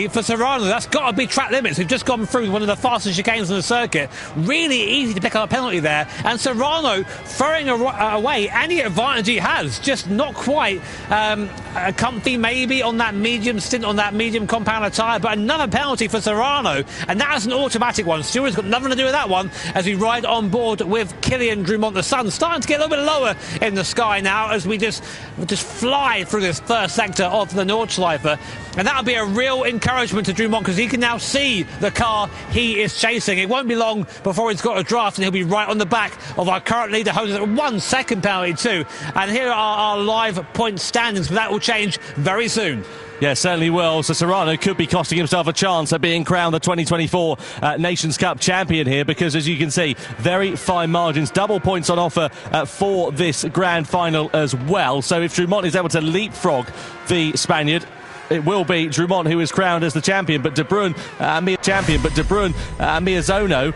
Speaker 2: for Serrano. That's got to be track limits. We've just gone through one of the fastest chicanes on the circuit. Really easy to pick up a penalty there, and Serrano throwing away any advantage he has, just not quite comfy maybe on that medium stint on that medium compound of tyre. But another penalty for Serrano, and that's an automatic one. Stewart's got nothing to do with that one as we ride on board with Kilian Drumont. The sun starting to get a little bit lower in the sky now as we just fly through this first sector of the Nordschleife, and that'll be a real encouragement to Drumont because he can now see the car he is chasing. It won't be long before he's got a draft and he'll be right on the back of our current leader, Jose. 1 second penalty too, and here are our live point standings, but that will change very soon.
Speaker 1: Yeah, certainly will. So Serrano could be costing himself a chance at being crowned the 2024 Nations Cup champion here, because as you can see, very fine margins, double points on offer for this grand final as well. So if Drumont is able to leapfrog the Spaniard, it will be Drumont who is crowned as the champion, but De Bruyne, Miyazono,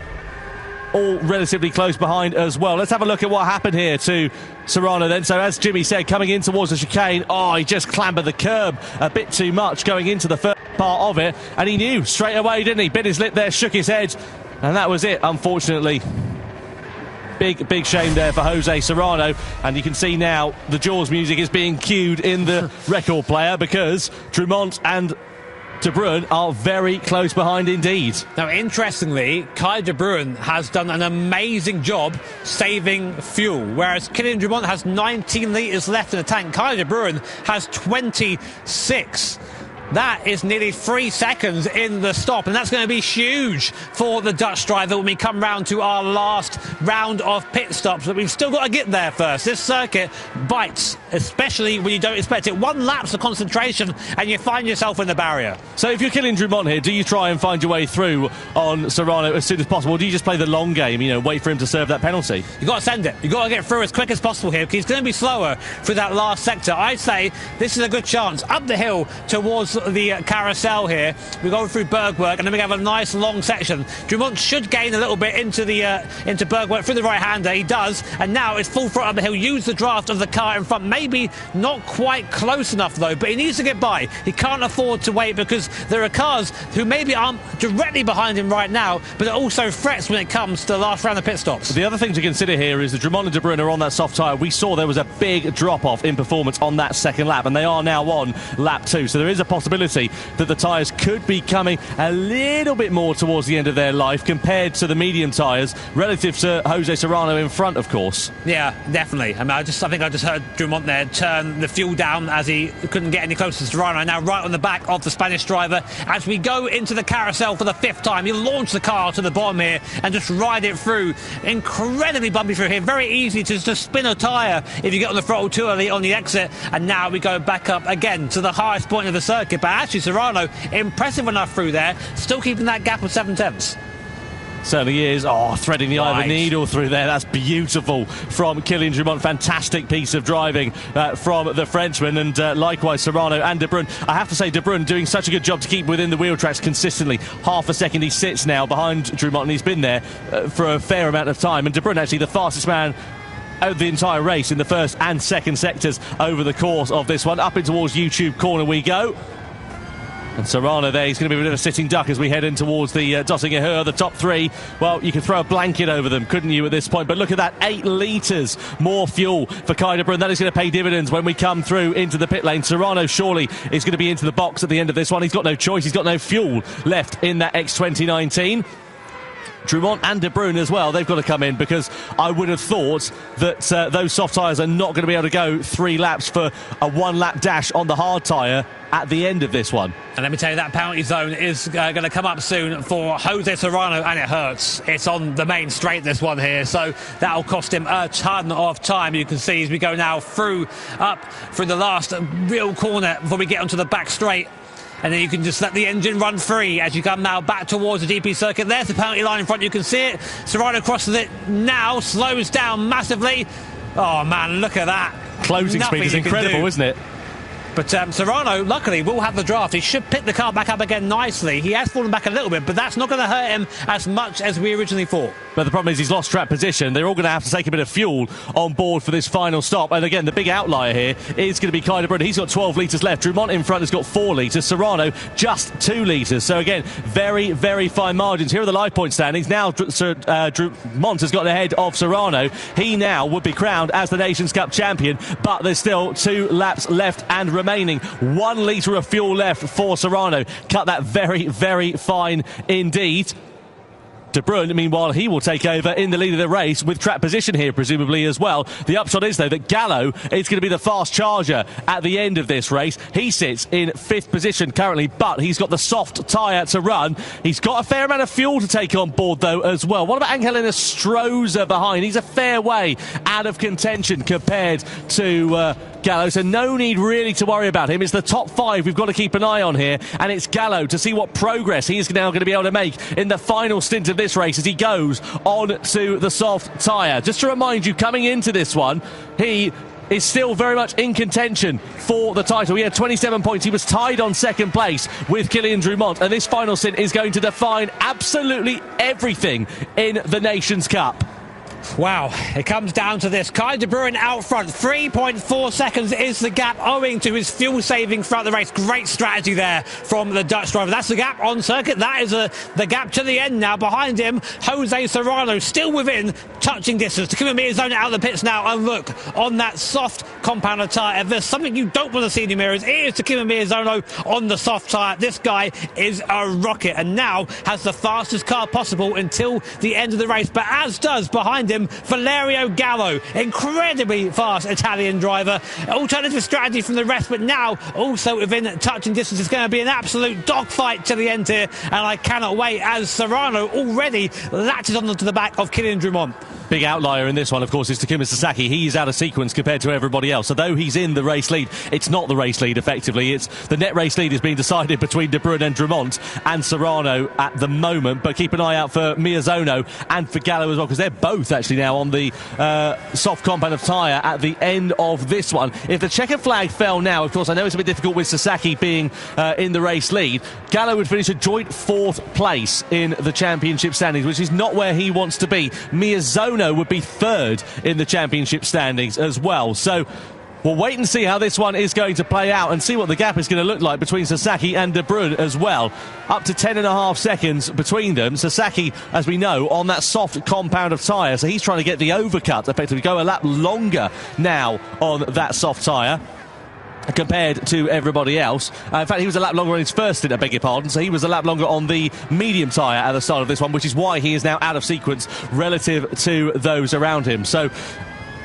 Speaker 1: all relatively close behind as well. Let's have a look at what happened here to Serrano then. So as Jimmy said, coming in towards the chicane, he just clambered the curb a bit too much going into the first part of it, and he knew straight away, didn't he? Bit his lip there, shook his head, and that was it, unfortunately. Big shame there for Jose Serrano, and you can see now the Jaws music is being cued in the record player, because Drumont and De Bruyne are very close behind indeed.
Speaker 2: Now, interestingly, Kai De Bruyne has done an amazing job saving fuel, whereas Kylian Drumont has 19 litres left in the tank. Kai De Bruyne has 26. That is nearly 3 seconds in the stop, and that's going to be huge for the Dutch driver when we come round to our last round of pit stops. But we've still got to get there first. This circuit bites, especially when you don't expect it. One lapse of concentration and you find yourself in the barrier.
Speaker 1: So if you're Kylian Drumont here, do you try and find your way through on Serrano as soon as possible, or do you just play the long game, wait for him to serve that penalty?
Speaker 2: You've got to send it. You've got to get through as quick as possible here, because he's going to be slower through that last sector. I'd say this is a good chance. Up the hill towards the carousel here, we go through Bergwerk, and then we have a nice long section. Drumont should gain a little bit into Bergwerk through the right-hander. He does, and now it's full front up the hill. Use the draft of the car in front. Maybe not quite close enough though, but he needs to get by. He can't afford to wait, because there are cars who maybe aren't directly behind him right now, but it also threats when it comes to the last round of pit stops.
Speaker 1: The other thing to consider here is that Drumont and De Bruyne are on that soft tyre. We saw there was a big drop-off in performance on that second lap, and they are now on lap 2, so there is a possibility that the tyres could be coming a little bit more towards the end of their life compared to the medium tyres, relative to Jose Serrano in front, of course.
Speaker 2: Yeah, definitely. I think I just heard Drumont there turn the fuel down as he couldn't get any closer to Serrano. Now right on the back of the Spanish driver as we go into the carousel for the 5th time. He'll launch the car to the bottom here and just ride it through. Incredibly bumpy through here. Very easy to just spin a tyre if you get on the throttle too early on the exit. And now we go back up again to the highest point of the circuit. But actually Serrano, impressive enough through there, still keeping that gap of 7/10.
Speaker 1: Certainly is. Threading the eye of a needle through there. That's beautiful from Kylian Drumont. Fantastic piece of driving from the Frenchman, and likewise Serrano and De Bruyne. I have to say, De Bruyne doing such a good job to keep within the wheel tracks consistently. Half a second he sits now behind Drumont, and he's been there for a fair amount of time. And De Bruyne actually the fastest man out the entire race in the first and second sectors over the course of this one. Up in towards YouTube corner we go. And Serrano there, he's going to be a bit of a sitting duck as we head in towards the Döttinger, the top 3. Well, you could throw a blanket over them, couldn't you, at this point? But look at that, 8 litres more fuel for Kai De Bruyne. That is going to pay dividends when we come through into the pit lane. Serrano surely is going to be into the box at the end of this one. He's got no choice. He's got no fuel left in that X2019. Drumont and De Bruyne as well, they've got to come in, because I would have thought that those soft tyres are not going to be able to go 3 laps for a 1-lap dash on the hard tyre at the end of this one.
Speaker 2: And let me tell you, that penalty zone is going to come up soon for Jose Serrano, and it hurts. It's on the main straight, this one here, so that'll cost him a ton of time. You can see as we go now through the last real corner before we get onto the back straight. And then you can just let the engine run free as you come now back towards the GP circuit. There's the penalty line in front. You can see it. Serrano crosses it now, slows down massively. Oh, man, look at that.
Speaker 1: Closing speed is incredible, isn't it?
Speaker 2: But Serrano, luckily, will have the draft. He should pick the car back up again nicely. He has fallen back a little bit, but that's not going to hurt him as much as we originally thought.
Speaker 1: But the problem is he's lost track position. They're all going to have to take a bit of fuel on board for this final stop. And again, the big outlier here is going to be Kai De Bruyne. He's got 12 litres left. Drumont in front has got 4 litres. Serrano just 2 litres. So again, very, very fine margins. Here are the live point standings. Now Drumont has got ahead of Serrano. He now would be crowned as the Nations Cup champion, but there's still 2 laps left and remaining. 1 litre of fuel left for Serrano. Cut that very, very fine indeed. De Bruyne, meanwhile, he will take over in the lead of the race with track position here, presumably, as well. The upshot is, though, that Gallo is going to be the fast charger at the end of this race. He sits in 5th position currently, but he's got the soft tyre to run. He's got a fair amount of fuel to take on board, though, as well. What about Angel Stroza behind? He's a fair way out of contention compared to Gallo, so no need really to worry about him. It's the top 5 we've got to keep an eye on here, and it's Gallo to see what progress he's now going to be able to make in the final stint of this race as he goes on to the soft tyre. Just to remind you, coming into this one, he is still very much in contention for the title. He had 27 points. He was tied on second place with Kylian Drumont, and this final stint is going to define absolutely everything in the Nations Cup.
Speaker 2: Wow, it comes down to this. Kai de Bruyne out front. 3.4 seconds is the gap owing to his fuel saving throughout the race. Great strategy there from the Dutch driver. That's the gap on circuit. That is the gap to the end now. Behind him, Jose Serrano still within touching distance. Takuma Miyazono out of the pits now. And look, on that soft compounder tyre, if there's something you don't want to see in the mirrors, it is Takuma Miyazono on the soft tyre. This guy is a rocket and now has the fastest car possible until the end of the race. But as does behind him Valerio Gallo, incredibly fast Italian driver. Alternative strategy from the rest, but now also within touching distance. It's going to be an absolute dogfight to the end here, and I cannot wait as Serrano already latches onto the back of Kylian Drumont.
Speaker 1: Big outlier in this one, of course, is Takuma Sasaki. He's out of sequence compared to everybody else. So though he's in the race lead, it's not the race lead, effectively. It's the net race lead is being decided between De Bruyne and Drumont and Serrano at the moment. But keep an eye out for Miyazono and for Gallo as well, because they're both actually now on the soft compound of tyre at the end of this one. If the checkered flag fell now, of course, I know it's a bit difficult with Sasaki being in the race lead, Gallo would finish a joint 4th place in the championship standings, which is not where he wants to be. Miyazono would be 3rd in the championship standings as well. So we'll wait and see how this one is going to play out and see what the gap is going to look like between Sasaki and De Bruyne as well. Up to 10.5 seconds between them. Sasaki, as we know, on that soft compound of tyre, so he's trying to get the overcut, effectively go a lap longer now on that soft tyre compared to everybody else. In fact, he was a lap longer on his first stint, I beg your pardon, so he was a lap longer on the medium tyre at the start of this one, which is why he is now out of sequence relative to those around him. So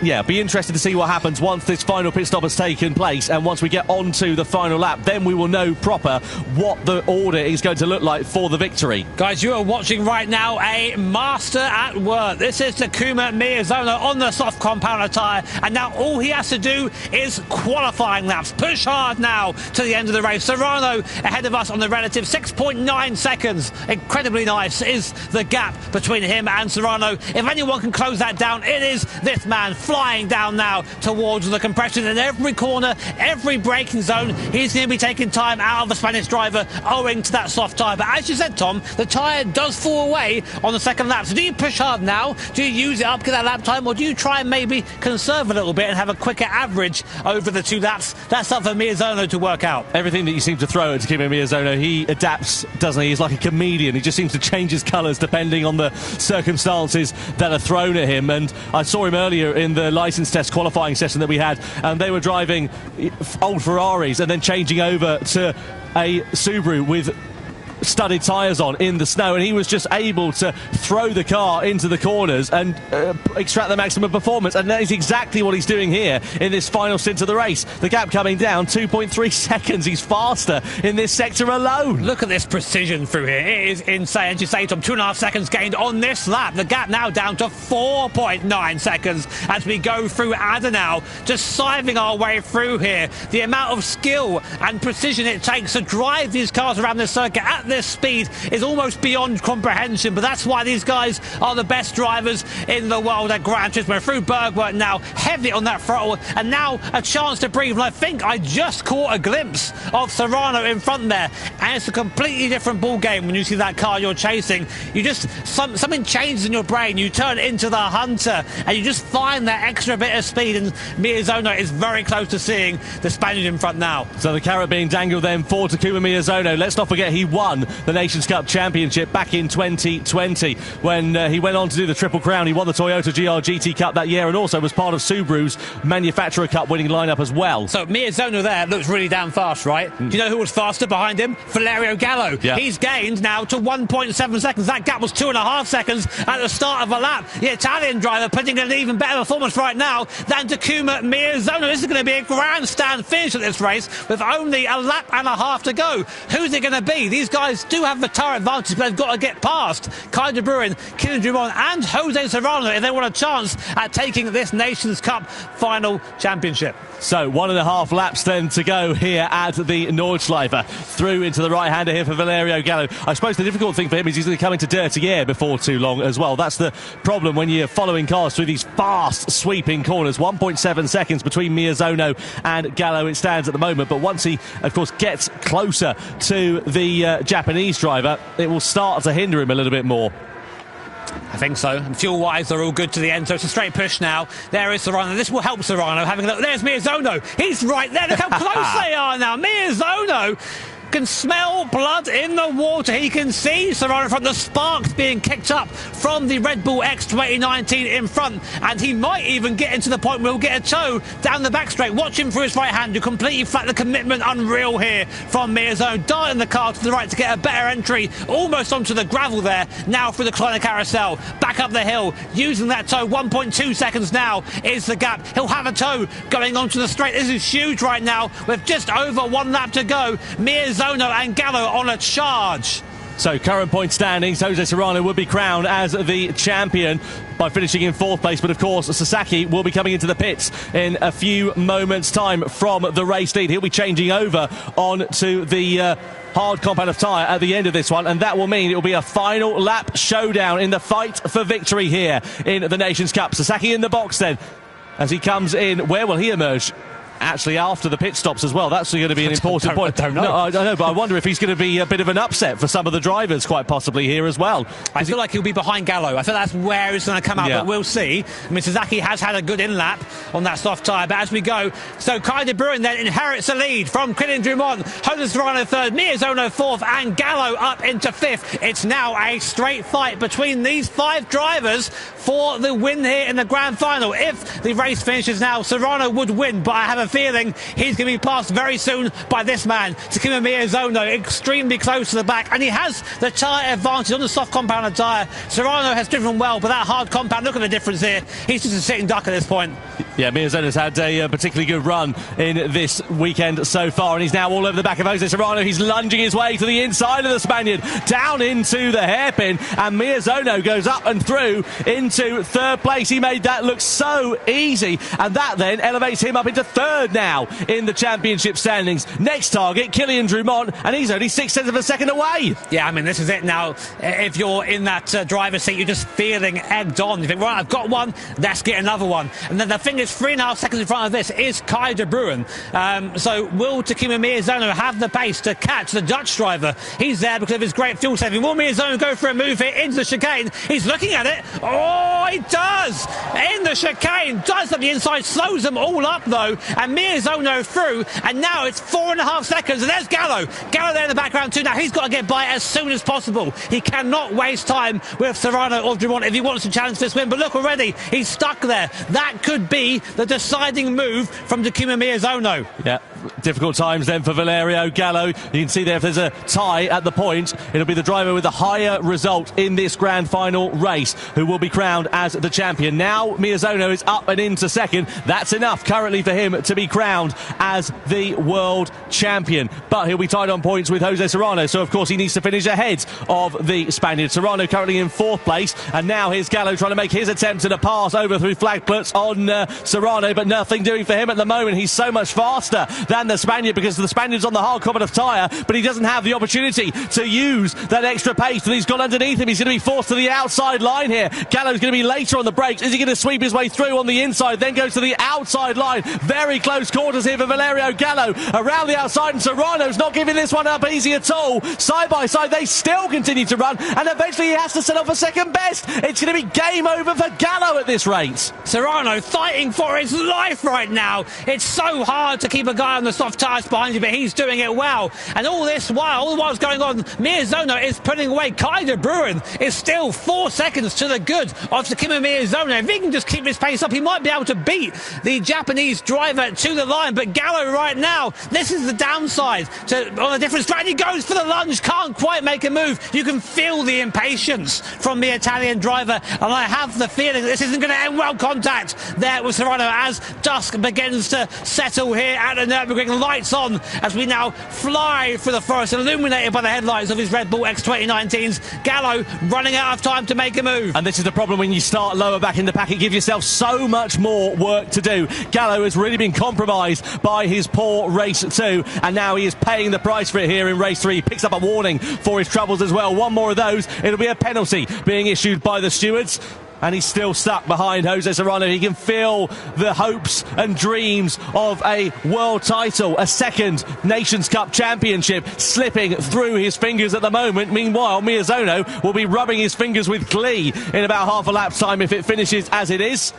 Speaker 1: yeah, be interested to see what happens once this final pit stop has taken place, and once we get on to the final lap, then we will know proper what the order is going to look like for the victory.
Speaker 2: Guys, you are watching right now a master at work. This is Takuma Miyazono on the soft compounder tyre, and now all he has to do is qualifying laps. Push hard now to the end of the race. Serrano ahead of us on the relative 6.9 seconds. Incredibly nice is the gap between him and Serrano. If anyone can close that down, it is this man. Flying down now towards the compression in every corner, every braking zone. He's going to be taking time out of the Spanish driver owing to that soft tyre. But as you said, Tom, the tyre does fall away on the second lap. So do you push hard now? Do you use it up to that lap time? Or do you try and maybe conserve a little bit and have a quicker average over the 2 laps? That's up for Miyazono to work out.
Speaker 1: Everything that you seem to throw at Takuma Miyazono, he adapts, doesn't he? He's like a comedian. He just seems to change his colours depending on the circumstances that are thrown at him. And I saw him earlier in the licence test qualifying session that we had, and they were driving old Ferraris and then changing over to a Subaru with studded tyres on in the snow, and he was just able to throw the car into the corners and extract the maximum performance, and that is exactly what he's doing here in this final stint of the race. The gap coming down 2.3 seconds. He's faster in this sector alone.
Speaker 2: Look at this precision through here. It is insane. As you say, Tom, 2.5 seconds gained on this lap. The gap now down to 4.9 seconds as we go through Adenau, just scything our way through here. The amount of skill and precision it takes to drive these cars around this circuit at this speed is almost beyond comprehension, but that's why these guys are the best drivers in the world at Gran Turismo. Through Bergwerk now, heavy on that throttle, and now a chance to breathe. And I think I just caught a glimpse of Serrano in front there, and it's a completely different ball game when you see that car you're chasing. You just something changes in your brain. You turn into the hunter, and you just find that extra bit of speed. And Miyazono is very close to seeing the Spaniard in front now.
Speaker 1: So the carrot being dangled then for Takuma Miyazono. Let's not forget he won the Nations Cup Championship back in 2020 when he went on to do the Triple Crown. He won the Toyota GR-GT Cup that year and also was part of Subaru's Manufacturer Cup winning lineup as well.
Speaker 2: So Miyazono there looks really damn fast, right? Do you know who was faster behind him? Valerio Gallo.
Speaker 1: Yeah.
Speaker 2: He's gained now to 1.7 seconds. That gap was 2.5 seconds at the start of a lap. The Italian driver putting an even better performance right now than Takuma Miyazono. This is going to be a grandstand finish at this race with only a lap and a half to go. Who's it going to be? These guys guys do have the tyre advantage, but they've got to get past Kai de Bruyne, Kylian Drummond and Jose Serrano if they want a chance at taking this Nations Cup final championship.
Speaker 1: So 1.5 laps then to go here at the Nordschleife. Through into the right-hander here for Valerio Gallo. I suppose the difficult thing for him is he's going to come into dirty air before too long as well. That's the problem when you're following cars through these fast sweeping corners. 1.7 seconds between Miezono and Gallo it stands at the moment, but once he of course gets closer to the Japanese driver, it will start to hinder him a little bit more.
Speaker 2: I think so. And fuel-wise, they're all good to the end, so it's a straight push now. There is Serrano. This will help Serrano. Having a look. There's Miezono. He's right there. Look how close they are now. Miezono can smell blood in the water. He can see Serrano from the sparks being kicked up from the Red Bull X 2019 in front, and he might even get into the point where he'll get a tow down the back straight. Watch him through his right hand, who completely flat. The commitment unreal here from Miezono. Darting the car to the right to get a better entry, almost onto the gravel there. Now through the Kleiner Carousel, back up the hill, using that tow. 1.2 seconds now is the gap. He'll have a tow going onto the straight. This is huge right now with just over 1 lap to go. Miezono and Gallo on a charge.
Speaker 1: So current point standings, Jose Serrano will be crowned as the champion by finishing in 4th place, but of course Sasaki will be coming into the pits in a few moments time from the race lead. He'll be changing over onto the hard compound of tyre at the end of this one, and that will mean it will be a final lap showdown in the fight for victory here in the Nations Cup. Sasaki in the box then as he comes in. Where will he emerge? Actually, after the pit stops as well. That's going to be an important point.
Speaker 2: I don't know.
Speaker 1: No, I don't know, but I wonder if he's going to be a bit of an upset for some of the drivers, quite possibly here as well.
Speaker 2: I feel like he'll be behind Gallo. I feel that's where it's going to come out, but we'll see. I mean, Sasaki has had a good in-lap on that soft tyre, but as we go, so Kai de Bruyne then inherits the lead from Kylian Drummond, Jose Serrano 3rd, Miezono 4th, and Gallo up into 5th. It's now a straight fight between these 5 drivers for the win here in the grand final. If the race finishes now, Serrano would win, but I have a feeling he's going to be passed very soon by this man, Takuma Miezono, extremely close to the back, and he has the tyre advantage on the soft compound tyre. Serrano has driven well, but that hard compound, look at the difference here. He's just a sitting duck at this point.
Speaker 1: Yeah, Miezono's had a particularly good run in this weekend so far, and he's now all over the back of Jose Serrano. He's lunging his way to the inside of the Spaniard, down into the hairpin, and Miezono goes up and through into 3rd place. He made that look so easy, and that then elevates him up into 3rd now in the championship standings. Next target, Kylian Drummond, and he's only 6/10 of a second away.
Speaker 2: Yeah, I mean, this is it now. If you're in that driver's seat, you're just feeling egged on. You think, right, I've got one, let's get another one. And then the thing is, 3.5 seconds in front of this is Kai de Bruyne. So will Takuma Miezono have the pace to catch the Dutch driver? He's there because of his great fuel saving. Will Miezono go for a move here into the chicane? He's looking at it. Oh, he does! In the chicane, does up the inside, slows them all up though, and Miezono through, and now it's 4.5 seconds, and there's Gallo. Gallo there in the background too. Now he's got to get by as soon as possible. He cannot waste time with Serrano or Drummond if he wants to challenge this win, but look already, he's stuck there. That could be the deciding move from Takuma Miezono.
Speaker 1: Yeah, difficult times then for Valerio Gallo. You can see there if there's a tie at the point, it'll be the driver with the higher result in this grand final race who will be crowned as the champion. Now Miezono is up and into 2nd. That's enough currently for him to be crowned as the world champion, but he'll be tied on points with Jose Serrano, so of course he needs to finish ahead of the Spaniard. Serrano currently in 4th place, and now here's Gallo trying to make his attempt at a pass over through Flagplatz on Serrano, but nothing doing for him at the moment. He's so much faster than the Spaniard because the Spaniard's on the hard compound of tyre, but he doesn't have the opportunity to use that extra pace, and he's gone underneath him. He's going to be forced to the outside line here. Gallo's going to be later on the brakes. Is he going to sweep his way through on the inside, then goes to the outside line? Very close quarters here for Valerio Gallo around the outside, and Serrano's not giving this one up easy at all. Side by side they still continue to run, and eventually he has to set off a second best. It's going to be game over for Gallo at this rate.
Speaker 2: Serrano fighting for his life right now. It's so hard to keep a guy on the soft tyres behind you, but he's doing it well. And all the while going on, Miezono is putting away. Kai de Bruyne is still 4 seconds to the good of Takuma Miezono. If he can just keep his pace up, he might be able to beat the Japanese driver to the line. But Gallo right now, this is the downside on a different strategy. Goes for the lunge, can't quite make a move. You can feel the impatience from the Italian driver, and I have the feeling that this isn't going to end well. Contact there with Serrano as dusk begins to settle here at the Nürburgring lights on as we now fly through the forest, illuminated by the headlights of his Red Bull X2019s. Gallo running out of time to make a move.
Speaker 1: And this is the problem when you start lower back in the pack. It gives yourself so much more work to do. Gallo has really been compromised by his poor race 2, and now he is paying the price for it here in race 3. He picks up a warning for his troubles as well. One more of those, it'll be a penalty being issued by the stewards. And he's still stuck behind Jose Serrano. He can feel the hopes and dreams of a world title, a second Nations Cup championship slipping through his fingers at the moment. Meanwhile, Miezono will be rubbing his fingers with glee in about half a lap's time if it finishes as it is.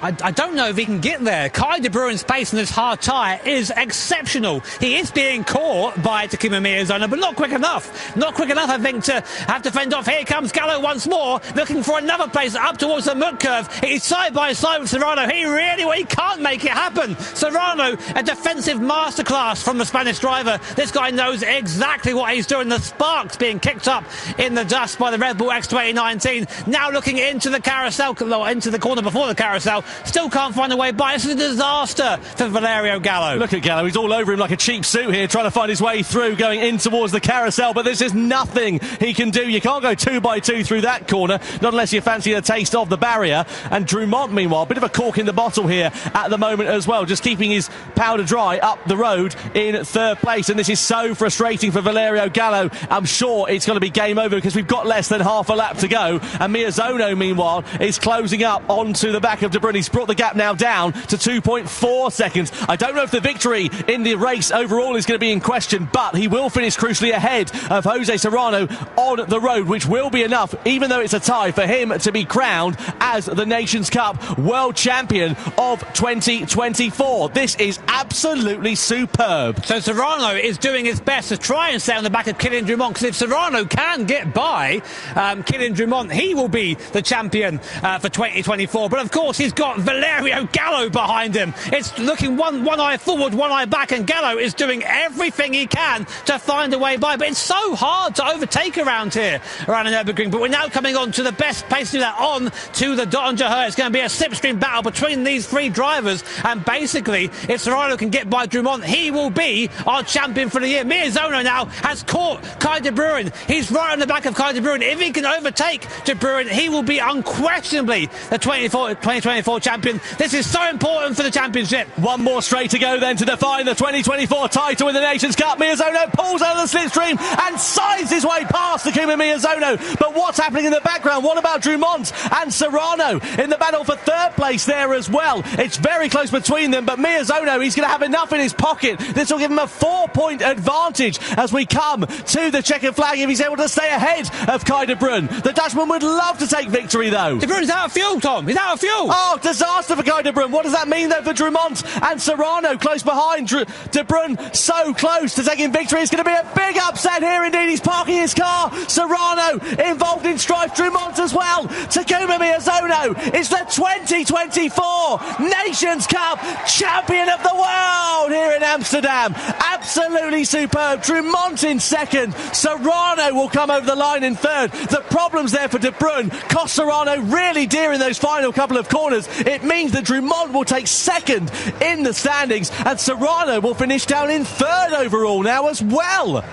Speaker 2: I don't know if he can get there. Kai de Bruin's pace in this hard tyre is exceptional. He is being caught by Takuma Miezono, but not quick enough. Not quick enough, I think, to have to fend off. Here comes Gallo once more, looking for another place up towards the mud curve. He's side by side with Serrano. He can't make it happen. Serrano, a defensive masterclass from the Spanish driver. This guy knows exactly what he's doing. The sparks being kicked up in the dust by the Red Bull X2019. Now looking into the carousel, into the corner before the carousel. Still can't find a way by. This is a disaster for Valerio Gallo.
Speaker 1: Look at Gallo. He's all over him like a cheap suit here, trying to find his way through, going in towards the carousel, but there's just nothing he can do. You can't go 2x2 through that corner, not unless you fancy a taste of the barrier. And Drumont, meanwhile, a bit of a cork in the bottle here at the moment as well, just keeping his powder dry up the road in third place. And this is so frustrating for Valerio Gallo. I'm sure it's going to be game over because we've got less than half a lap to go. And Miezono, meanwhile, is closing up onto the back of De Bruyne. He's brought the gap now down to 2.4 seconds. I don't know if the victory in the race overall is going to be in question, but he will finish crucially ahead of Jose Serrano on the road, which will be enough, even though it's a tie, for him to be crowned as the Nations Cup World Champion of 2024. This is absolutely superb.
Speaker 2: So Serrano is doing his best to try and stay on the back of Kylian Drumont, because if Serrano can get by Kylian Drumont, he will be the champion for 2024. But of course, he's got Valerio Gallo behind him. It's looking one eye forward, one eye back, and Gallo is doing everything he can to find a way by. But it's so hard to overtake around here, around the Nürburgring. But we're now coming on to the best place to do that, on to the Dottinger. It's going to be a slipstream battle between these three drivers. And basically, if Serrano can get by Drumont, he will be our champion for the year. Miezono now has caught Kai de Bruin. He's right on the back of Kai de Bruin. If he can overtake de Bruin, he will be unquestionably the 2024 champion. This is so important for the championship.
Speaker 1: One more straight to go then to define the 2024 title in the Nations Cup. Miezono pulls out of the slipstream and sides his way past Takuma Miezono. But what's happening in the background? What about Drumont and Serrano in the battle for third place there as well? It's very close between them, but Miezono, he's going to have enough in his pocket. This will give him a 4-point advantage as we come to the checkered flag if he's able to stay ahead of Kai de Bruin. The Dutchman would love to take victory though.
Speaker 2: De Bruin's out of fuel, Tom. He's out of fuel.
Speaker 1: Oh, disaster for Kai de Bruin. What does that mean though for Drumont and Serrano close behind? De Bruin so close to taking victory. It's going to be a big upset here indeed. He's parking his car. Serrano involved in strife. Drumont as well. Takuma Miezono is the 2024 Nations Cup champion of the world here in Amsterdam. Absolutely superb. Drumont in second. Serrano will come over the line in third. The problems there for De Bruin cost Serrano really dear in those final couple of corners. It means that Drumont will take second in the standings and Serrano will finish down in third overall now as well.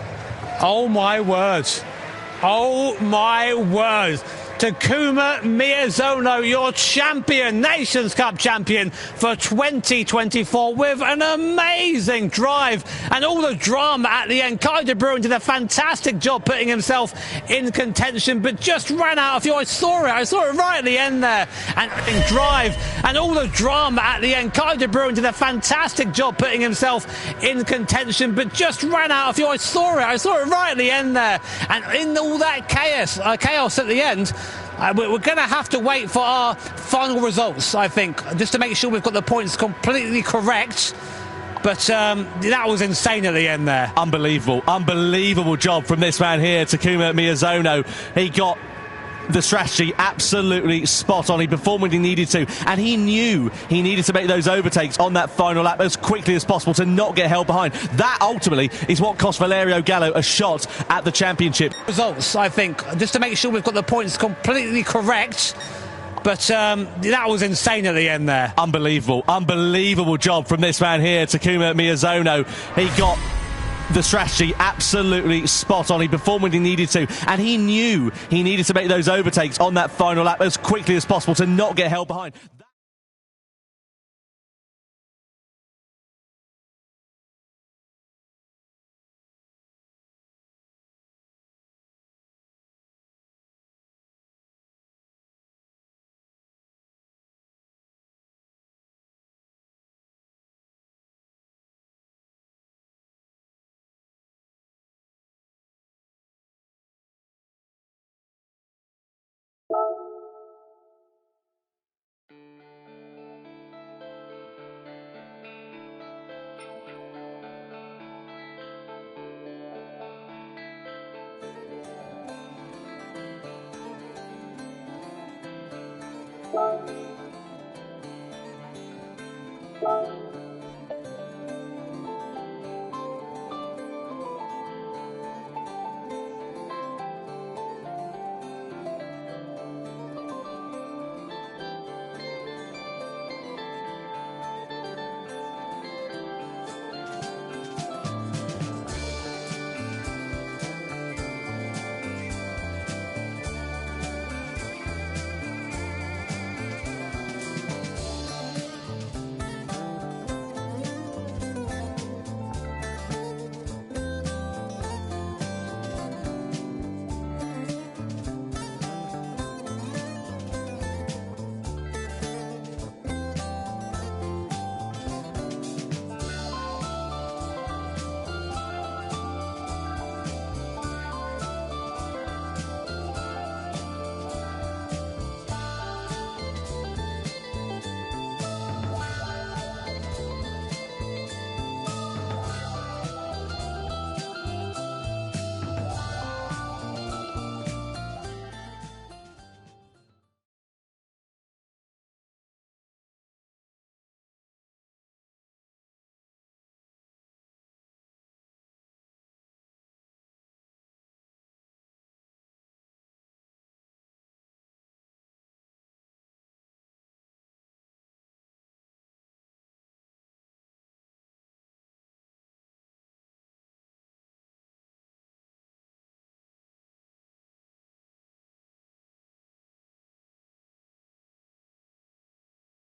Speaker 2: Oh my words. Oh my words. Takuma Miezono, your champion, Nations Cup champion for 2024, with an amazing drive and all the drama at the end. Kai de Bruin did a fantastic job putting himself in contention, but just ran out of fuel. I saw it right at the end there. And drive and all the drama at the end. Kai de Bruin did a fantastic job putting himself in contention, but just ran out of fuel. I saw it right at the end there. And in all that chaos at the end, we're going to have to wait for our final results, I think, just to make sure we've got the points completely correct. But that was insane at the end there. Unbelievable
Speaker 1: job from this man here, Takuma Miezono. He got the strategy absolutely spot on. He performed when he needed to, and he knew he needed to make those overtakes on that final lap as quickly as possible to not get held behind. That ultimately is what cost Valerio Gallo a shot at the championship.
Speaker 2: Results, I think, just to make sure we've got the points completely correct. But But that was insane at the end there.
Speaker 1: Unbelievable job from this man here, Takuma Miyazono. He got the strategy absolutely spot on. He performed when he needed to, and he knew he needed to make those overtakes on that final lap as quickly as possible to not get held behind.